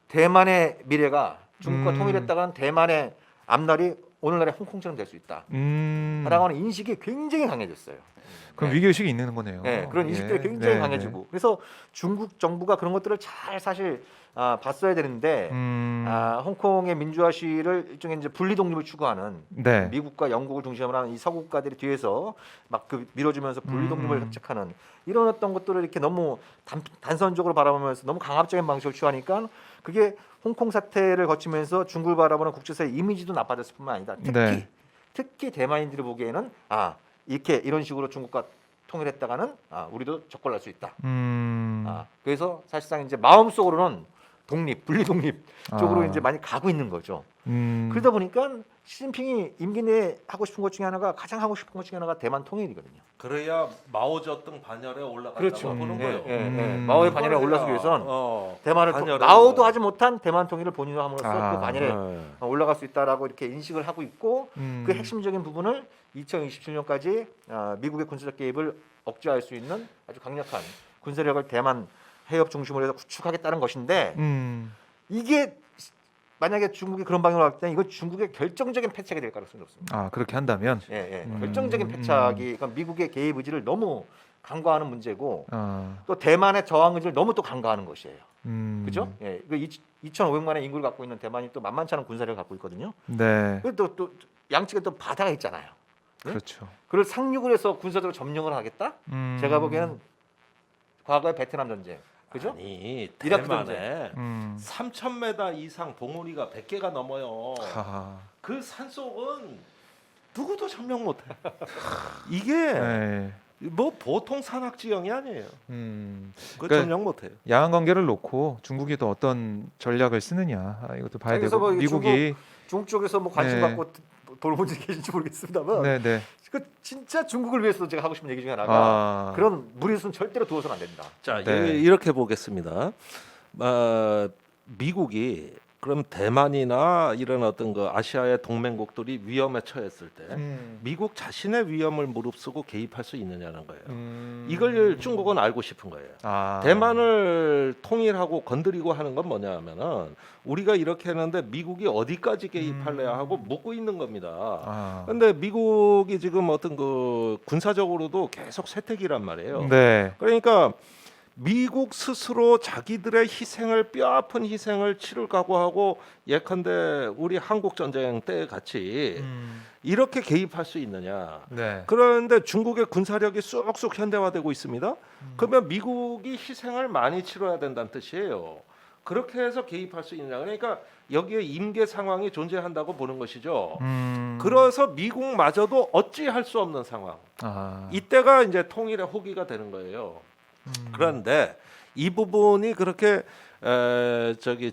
Speaker 3: 대만의 미래가 중국과 통일했다가는 대만의 앞날이 오늘날의 홍콩처럼 될 수 있다. 라고 하는 인식이 굉장히 강해졌어요.
Speaker 1: 그럼 위기의식이 있는 거네요.
Speaker 3: 네, 그런 인식들이 굉장히 강해지고 그래서 중국 정부가 그런 것들을 잘 사실 봤어야 되는데 홍콩의 민주화 시위를 일종의 이제 분리 독립을 추구하는
Speaker 1: 네.
Speaker 3: 미국과 영국을 중심으로 하는 이 서구국가들이 뒤에서 막 그 밀어주면서 분리 독립을 획책하는 이런 어떤 것들을 이렇게 너무 단선적으로 바라보면서 너무 강압적인 방식을 취하니까 그게 홍콩 사태를 거치면서 중국을 바라보는 국제사회 이미지도 나빠졌을 뿐만 아니라 특히 대만인들이 보기에는 이렇게 이런 식으로 중국과 통일했다가는 우리도 적골날 수 있다. 그래서 사실상 이제 마음속으로는 분리 독립 쪽으로 이제 많이 가고 있는 거죠. 그러다 보니까 시진핑이 임기 내에 하고 싶은 것 중에 하나가 가장 하고 싶은 것 중에 하나가 대만 통일이거든요.
Speaker 2: 그래야 마오쩌둥 반열에 올라갔다고
Speaker 3: 그렇죠.
Speaker 2: 보는 거예요.
Speaker 3: 마오의 반열에 올라서기 위해선 대만을
Speaker 2: 반열에
Speaker 3: 마오도 하지 못한 대만 통일을 본인으로 함으로써 그 반열에
Speaker 2: 네.
Speaker 3: 올라갈 수 있다라고 이렇게 인식을 하고 있고 그 핵심적인 부분을 2027년까지 미국의 군사적 개입을 억제할 수 있는 아주 강력한 군사력을 대만 해협 중심으로 해서 구축하겠다는 것인데 이게 만약에 중국이 그런 방향으로 갈 때 이건 중국의 결정적인 패착이 될 가능성이 높습니다.
Speaker 1: 그렇게 한다면
Speaker 3: 결정적인 패착이 그러니까 미국의 개입 의지를 너무 강화하는 문제고 또 대만의 저항 의지를 너무 또 강화하는 것이에요. 그죠? 예, 2,500만의 인구를 갖고 있는 대만이 또 만만치 않은 군사력을 갖고 있거든요.
Speaker 1: 네.
Speaker 3: 또 양측에 또 바다가 있잖아요.
Speaker 1: 그렇죠.
Speaker 3: 그걸 상륙을 해서 군사적으로 점령을 하겠다? 제가 보기에는 과거의 베트남 전쟁, 그죠?
Speaker 2: 아니
Speaker 3: 이라크
Speaker 2: 대만에 3,000m 이상 봉우리가 100개가 넘어요. 그 산속은 누구도 점령 못해. 이게 뭐 보통 산악 지형이 아니에요. 그
Speaker 1: 그러니까
Speaker 2: 점령 못해요.
Speaker 1: 양안 관계를 놓고 중국이 또 어떤 전략을 쓰느냐 이것도 봐야
Speaker 3: 그래서
Speaker 1: 되고
Speaker 3: 뭐
Speaker 1: 미국이
Speaker 3: 중국 쪽에서 뭐 관심
Speaker 1: 네.
Speaker 3: 갖고 돌보는 게 계신지 모르겠습니다만
Speaker 1: 네네
Speaker 3: 그 진짜 중국을 위해서 제가 하고 싶은 얘기 중에 하나가 그런 무리수는 절대로 두어서는 안 된다.
Speaker 2: 자
Speaker 1: 네.
Speaker 2: 이렇게 보겠습니다. 미국이 그럼 대만이나 이런 어떤 그 아시아의 동맹국들이 위험에 처했을 때 미국 자신의 위험을 무릅쓰고 개입할 수 있느냐는 거예요. 이걸 중국은 알고 싶은 거예요. 대만을 통일하고 건드리고 하는 건 뭐냐면은 우리가 이렇게 했는데 미국이 어디까지 개입할래야 하고 묻고 있는 겁니다. 그런데 미국이 지금 어떤 그 군사적으로도 계속 쇠퇴기란 말이에요.
Speaker 1: 네.
Speaker 2: 그러니까 미국 스스로 자기들의 희생을 뼈아픈 희생을 치를 각오하고 예컨대 우리 한국 전쟁 때 같이 이렇게 개입할 수 있느냐.
Speaker 1: 네.
Speaker 2: 그런데 중국의 군사력이 쑥쑥 현대화되고 있습니다. 그러면 미국이 희생을 많이 치러야 된다는 뜻이에요. 그렇게 해서 개입할 수 있느냐. 그러니까 여기에 임계 상황이 존재한다고 보는 것이죠. 그래서 미국마저도 어찌할 수 없는 상황. 이때가 이제 통일의 호기가 되는 거예요. 그런데 이 부분이 그렇게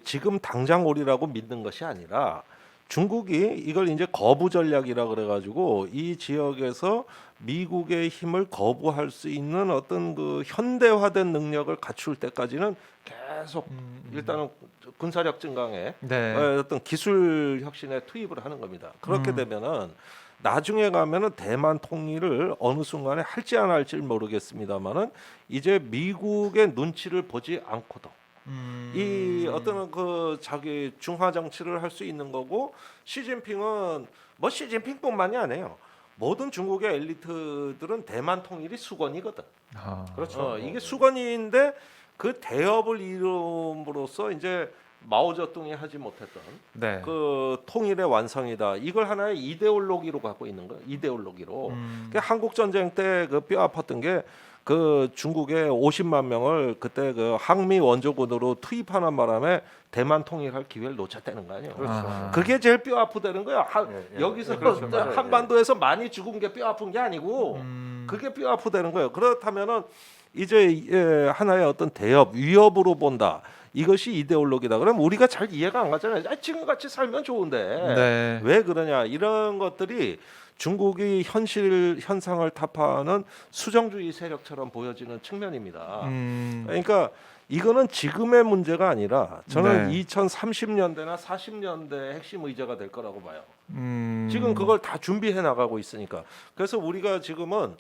Speaker 2: 지금 당장 오리라고 믿는 것이 아니라 중국이 이걸 이제 거부 전략이라 그래가지고 이 지역에서 미국의 힘을 거부할 수 있는 어떤 그 현대화된 능력을 갖출 때까지는 계속 일단은 군사력 증강에 어떤 기술 혁신에 투입을 하는 겁니다. 그렇게 되면은 나중에 가면은 대만 통일을 어느 순간에 할지 안 할지 모르겠습니다만은 이제 미국의 눈치를 보지 않고도 이 어떤 그 자기 중화 정치를 할 수 있는 거고 시진핑은 뭐 시진핑뿐만이 아니에요. 모든 중국의 엘리트들은 대만 통일이 수건이거든.
Speaker 3: 그렇죠.
Speaker 2: 이게 수건인데 그 대업을 이룸으로써 이제 마오쩌둥이 하지 못했던
Speaker 1: 네.
Speaker 2: 그 통일의 완성이다. 이걸 하나의 이데올로기로 갖고 있는 거예요. 이데올로기로. 그 한국 전쟁 때 그 뼈 아팠던 게 그 중국의 50만 명을 그때 그 항미 원조군으로 투입하는 바람에 대만 통일할 기회를 놓쳤다는 거 아니에요.
Speaker 1: 그렇죠.
Speaker 2: 그게 제일 뼈 아프다는 거예요. 여기서
Speaker 3: 그렇죠. 맞아요.
Speaker 2: 한반도에서 많이 죽은 게 뼈 아픈 게 아니고 그게 뼈 아프다는 거예요. 그렇다면은 이제 하나의 어떤 대업 위협으로 본다. 이것이 이데올로기다. 그럼 우리가 잘 이해가 안 가잖아요. 지금 같이 살면 좋은데
Speaker 1: 네.
Speaker 2: 왜 그러냐 이런 것들이 중국이 현실 현상을 타파하는 수정주의 세력처럼 보여지는 측면입니다. 그러니까 이거는 지금의 문제가 아니라 저는
Speaker 1: 네.
Speaker 2: 2030년대나 40년대 핵심 의제가 될 거라고 봐요. 지금 그걸 다 준비해 나가고 있으니까. 그래서 우리가 지금은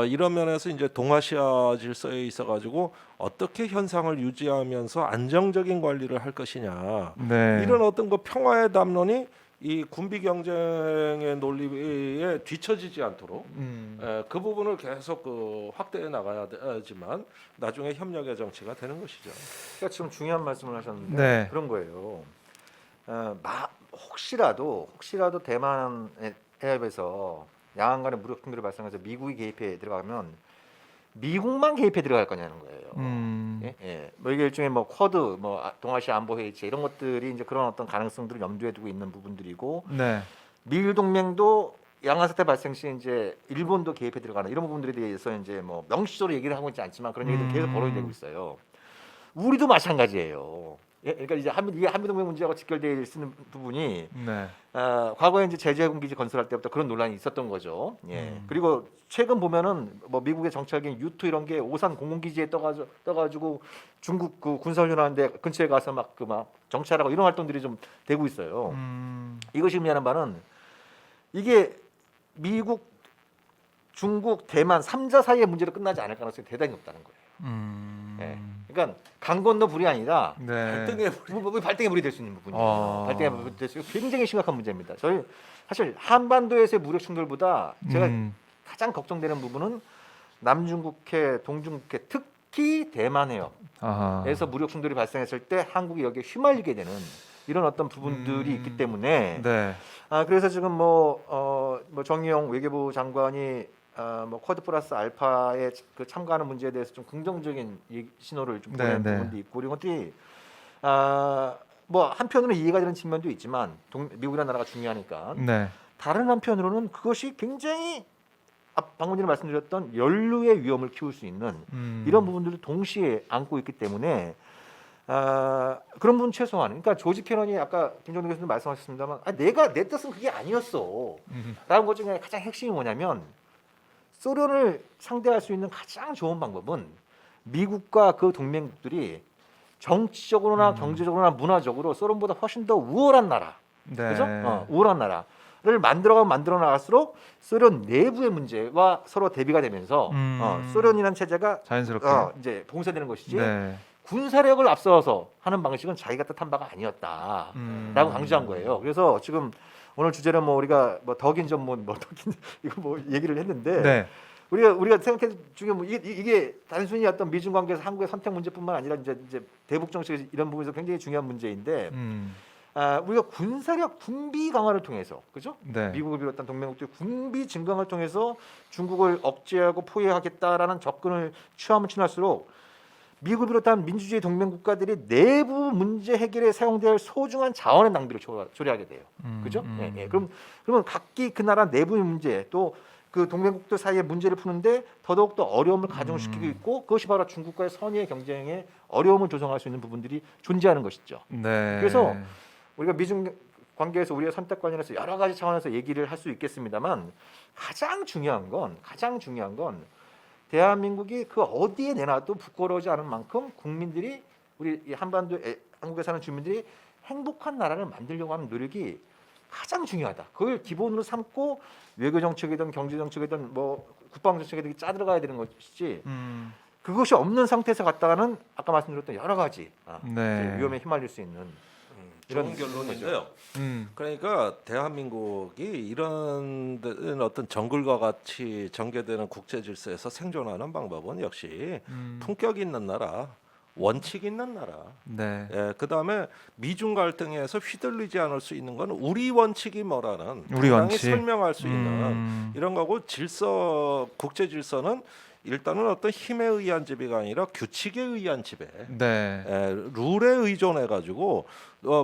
Speaker 2: 이런 면에서 이제 동아시아 질서에 있어 가지고 어떻게 현상을 유지하면서 안정적인 관리를 할 것이냐.
Speaker 1: 네.
Speaker 2: 이런 어떤 그 평화의 담론이 이 군비 경쟁의 논리에 뒤처지지 않도록 그 부분을 계속 그 확대해 나가야 되지만 나중에 협력의 정치가 되는 것이죠.
Speaker 3: 그러니까 지금 중요한 말씀을 하셨는데
Speaker 1: 네.
Speaker 3: 그런 거예요. 혹시라도 대만 해협에서 양안 간의 무력 충돌이 발생해서 미국이 개입해 들어가면 미국만 개입해 들어갈 거냐는 거예요. 예? 예. 뭐 이게 일종의 뭐 쿼드, 뭐 동아시아 안보 회의체 이런 것들이 이제 그런 어떤 가능성들을 염두에 두고 있는 부분들이고
Speaker 1: 네.
Speaker 3: 미일 동맹도 양안 사태 발생 시 이제 일본도 개입해 들어가는 이런 부분들에 대해서 이제 뭐 명시적으로 얘기를 하고 있지 않지만 그런 얘기들 계속 벌어지고 있어요. 우리도 마찬가지예요. 예? 그러니까 이제 한미 동맹 문제하고 직결되어 있는 부분이
Speaker 1: 네.
Speaker 3: 과거에 이제 제주해군 기지 건설할 때부터 그런 논란이 있었던 거죠. 예. 그리고 최근 보면은 뭐 미국의 정찰기인 U2 이런 게 오산 공군기지에 떠가지고 중국 그 군사훈련하는데 근처에 가서 막 정찰하고 이런 활동들이 좀 되고 있어요. 이것이 의미하는 바는 이게 미국, 중국, 대만 3자 사이의 문제로 끝나지 않을 가능성이 대단히 높다는 거예요. 예. 그러니까 강 건너 불이 아니라
Speaker 1: 네.
Speaker 3: 발등의 불이 될 수 있는 부분이에요. 발등의 불이 될 수 있고 굉장히 심각한 문제입니다. 저희 사실 한반도에서의 무력 충돌보다 제가 가장 걱정되는 부분은 남중국해, 동중국해, 특히 대만 해협에서 무력 충돌이 발생했을 때 한국이 여기에 휘말리게 되는 이런 어떤 부분들이 있기 때문에
Speaker 1: 네.
Speaker 3: 그래서 지금 뭐 정의용 외교부 장관이 뭐 쿼드 플러스 알파에 그 참가하는 문제에 대해서 좀 긍정적인 신호를 좀 보내는 부분도 있고 이런 것들이 뭐 한편으로는 이해가 되는 측면도 있지만 미국이라는 나라가 중요하니까
Speaker 1: 네.
Speaker 3: 다른 한편으로는 그것이 굉장히 방금 전에 말씀드렸던 연루의 위험을 키울 수 있는 이런 부분들도 동시에 안고 있기 때문에 그런 부분 최소한 그러니까 조지 캐넌이 아까 김정일 교수님 말씀하셨습니다만 내 뜻은 그게 아니었어 라는 것 중에 가장 핵심이 뭐냐면 소련을 상대할 수 있는 가장 좋은 방법은 미국과 그 동맹국들이 정치적으로나 경제적으로나 문화적으로 소련보다 훨씬 더 우월한 나라,
Speaker 1: 네.
Speaker 3: 그죠? 우월한 나라를 만들어 나갈수록 소련 내부의 문제와 서로 대비가 되면서 소련이라는 체제가
Speaker 1: 자연스럽게
Speaker 3: 이제 봉쇄되는 것이지.
Speaker 1: 네.
Speaker 3: 군사력을 앞서서 하는 방식은 자기가 뜻한 바가 아니었다라고 강조한 거예요. 그래서 지금 오늘 주제는 뭐 우리가 뭐 덕인 전문 이거 뭐 얘기를 했는데
Speaker 1: 네.
Speaker 3: 우리가 생각해 중에 뭐 이게 단순히 어떤 미중 관계에서 한국의 선택 문제뿐만 아니라 이제 대북 정책 이런 부분에서 굉장히 중요한 문제인데 우리가 군사력 군비 강화를 통해서 그죠?
Speaker 1: 네.
Speaker 3: 미국을 비롯한 동맹국들 군비 증강을 통해서 중국을 억제하고 포위하겠다라는 접근을 취하면 취할수록 미국을 비롯한 민주주의 동맹 국가들이 내부 문제 해결에 사용될 소중한 자원의 낭비를 초래하게 돼요. 그죠? 예. 그러면 각기 그 나라 내부 문제 또 그 동맹국들 사이의 문제를 푸는데 더더욱 어려움을 가중시키고 있고 그것이 바로 중국과의 선의의 경쟁에 어려움을 조성할 수 있는 부분들이 존재하는 것이죠.
Speaker 1: 네.
Speaker 3: 그래서 우리가 미중 관계에서 우리의 선택 관련해서 여러 가지 차원에서 얘기를 할 수 있겠습니다만 가장 중요한 건 대한민국이 그 어디에 내놔도 부끄러워하지 않을 만큼 국민들이 우리 이 한국에 사는 주민들이 행복한 나라를 만들려고 하는 노력이 가장 중요하다. 그걸 기본으로 삼고 외교 정책이든 경제 정책이든 뭐 국방 정책이든 짜들어가야 되는 것이지. 그것이 없는 상태에서 갔다가는 아까 말씀드렸던 여러 가지
Speaker 1: 네.
Speaker 3: 위험에 휘말릴 수 있는
Speaker 2: 좋은 결론인데요. 그러니까 대한민국이 이런 어떤 정글과 같이 전개되는 국제 질서에서 생존하는 방법은 역시 품격 있는 나라, 원칙 있는 나라.
Speaker 1: 네.
Speaker 2: 예, 그다음에 미중 갈등에서 휘둘리지 않을 수 있는 건 우리 원칙이 뭐라는
Speaker 1: 우리
Speaker 2: 당당히
Speaker 1: 원칙.
Speaker 2: 설명할 수 있는 이런 거고 질서 국제 질서는 일단은 어떤 힘에 의한 지배가 아니라 규칙에 의한 지배.
Speaker 1: 네.
Speaker 2: 룰에 의존해 가지고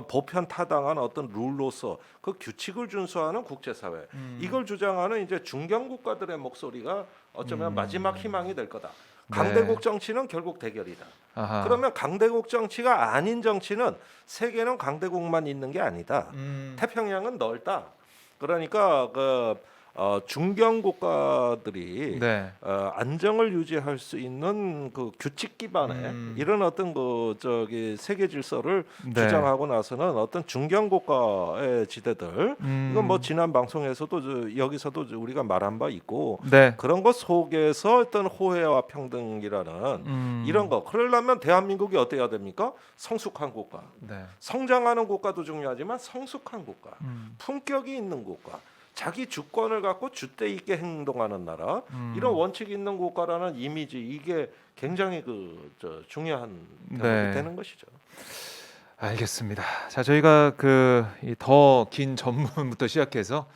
Speaker 2: 보편 타당한 어떤 룰로서 그 규칙을 준수하는 국제사회 이걸 주장하는 이제 중견 국가들의 목소리가 어쩌면 마지막 희망이 될 거다. 강대국 정치는 결국 대결이다.
Speaker 1: 아하.
Speaker 2: 그러면 강대국 정치가 아닌 정치는 세계는 강대국만 있는 게 아니다. 태평양은 넓다. 그러니까 그 중견 국가들이
Speaker 1: 네.
Speaker 2: 안정을 유지할 수 있는 그 규칙 기반의 이런 어떤 그 저기 세계 질서를
Speaker 1: 네.
Speaker 2: 주장하고 나서는 어떤 중견 국가의 지대들 이건 뭐 지난 방송에서도 여기서도 우리가 말한 바 있고
Speaker 1: 네.
Speaker 2: 그런 것 속에서 어떤 호혜와 평등이라는 이런 거 그러려면 대한민국이 어때야 됩니까? 성숙한 국가,
Speaker 1: 네.
Speaker 2: 성장하는 국가도 중요하지만 성숙한 국가, 품격이 있는 국가. 자기 주권을 갖고 줏대 있게 행동하는 나라 이런 원칙 있는 국가라는 이미지 이게 굉장히 중요한 대목이 되는 것이죠.
Speaker 1: 알겠습니다. 자, 저희가 그 더 긴 전문부터 시작해서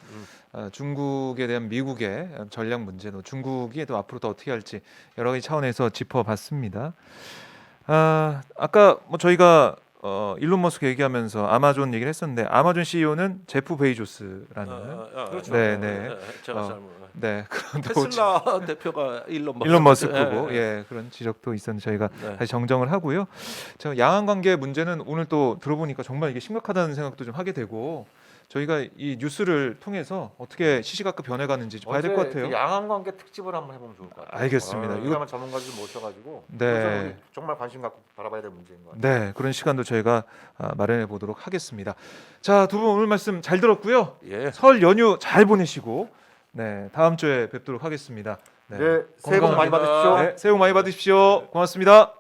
Speaker 1: 중국에 대한 미국의 전략 문제도 중국이 또 앞으로 더 어떻게 할지 여러 가지 차원에서 짚어봤습니다. 아까 뭐 저희가 일론 머스크 얘기하면서 아마존 얘기를 했었는데 아마존 CEO는 제프 베이조스라는
Speaker 3: 그렇죠.
Speaker 1: 네, 네.
Speaker 2: 제가 잘못.
Speaker 1: 네, 그런 또
Speaker 2: 테슬라 대표가 일론
Speaker 1: 머스크고 예, 그런 지적도 있었는데 저희가
Speaker 2: 네.
Speaker 1: 다시 정정을 하고요. 제가 양안 관계 문제는 오늘 또 들어보니까 정말 이게 심각하다는 생각도 좀 하게 되고 저희가 이 뉴스를 통해서 어떻게 시시각각 변해가는지 좀 봐야 될 것 같아요.
Speaker 3: 그 양안 관계 특집을 한번 해보면 좋을 것 같아요.
Speaker 1: 알겠습니다.
Speaker 3: 이거 한번 전문가들 좀 모셔가지고
Speaker 1: 네.
Speaker 3: 그래서 우리 정말 관심 갖고 바라봐야 될 문제인 것 같아요.
Speaker 1: 네, 그런 시간도 저희가 마련해 보도록 하겠습니다. 자, 두 분 오늘 말씀 잘 들었고요.
Speaker 2: 예.
Speaker 1: 설 연휴 잘 보내시고 네, 다음 주에 뵙도록 하겠습니다.
Speaker 3: 네, 새해 복 많이 받으십시오.
Speaker 1: 네, 새해 복 많이 받으십시오. 고맙습니다.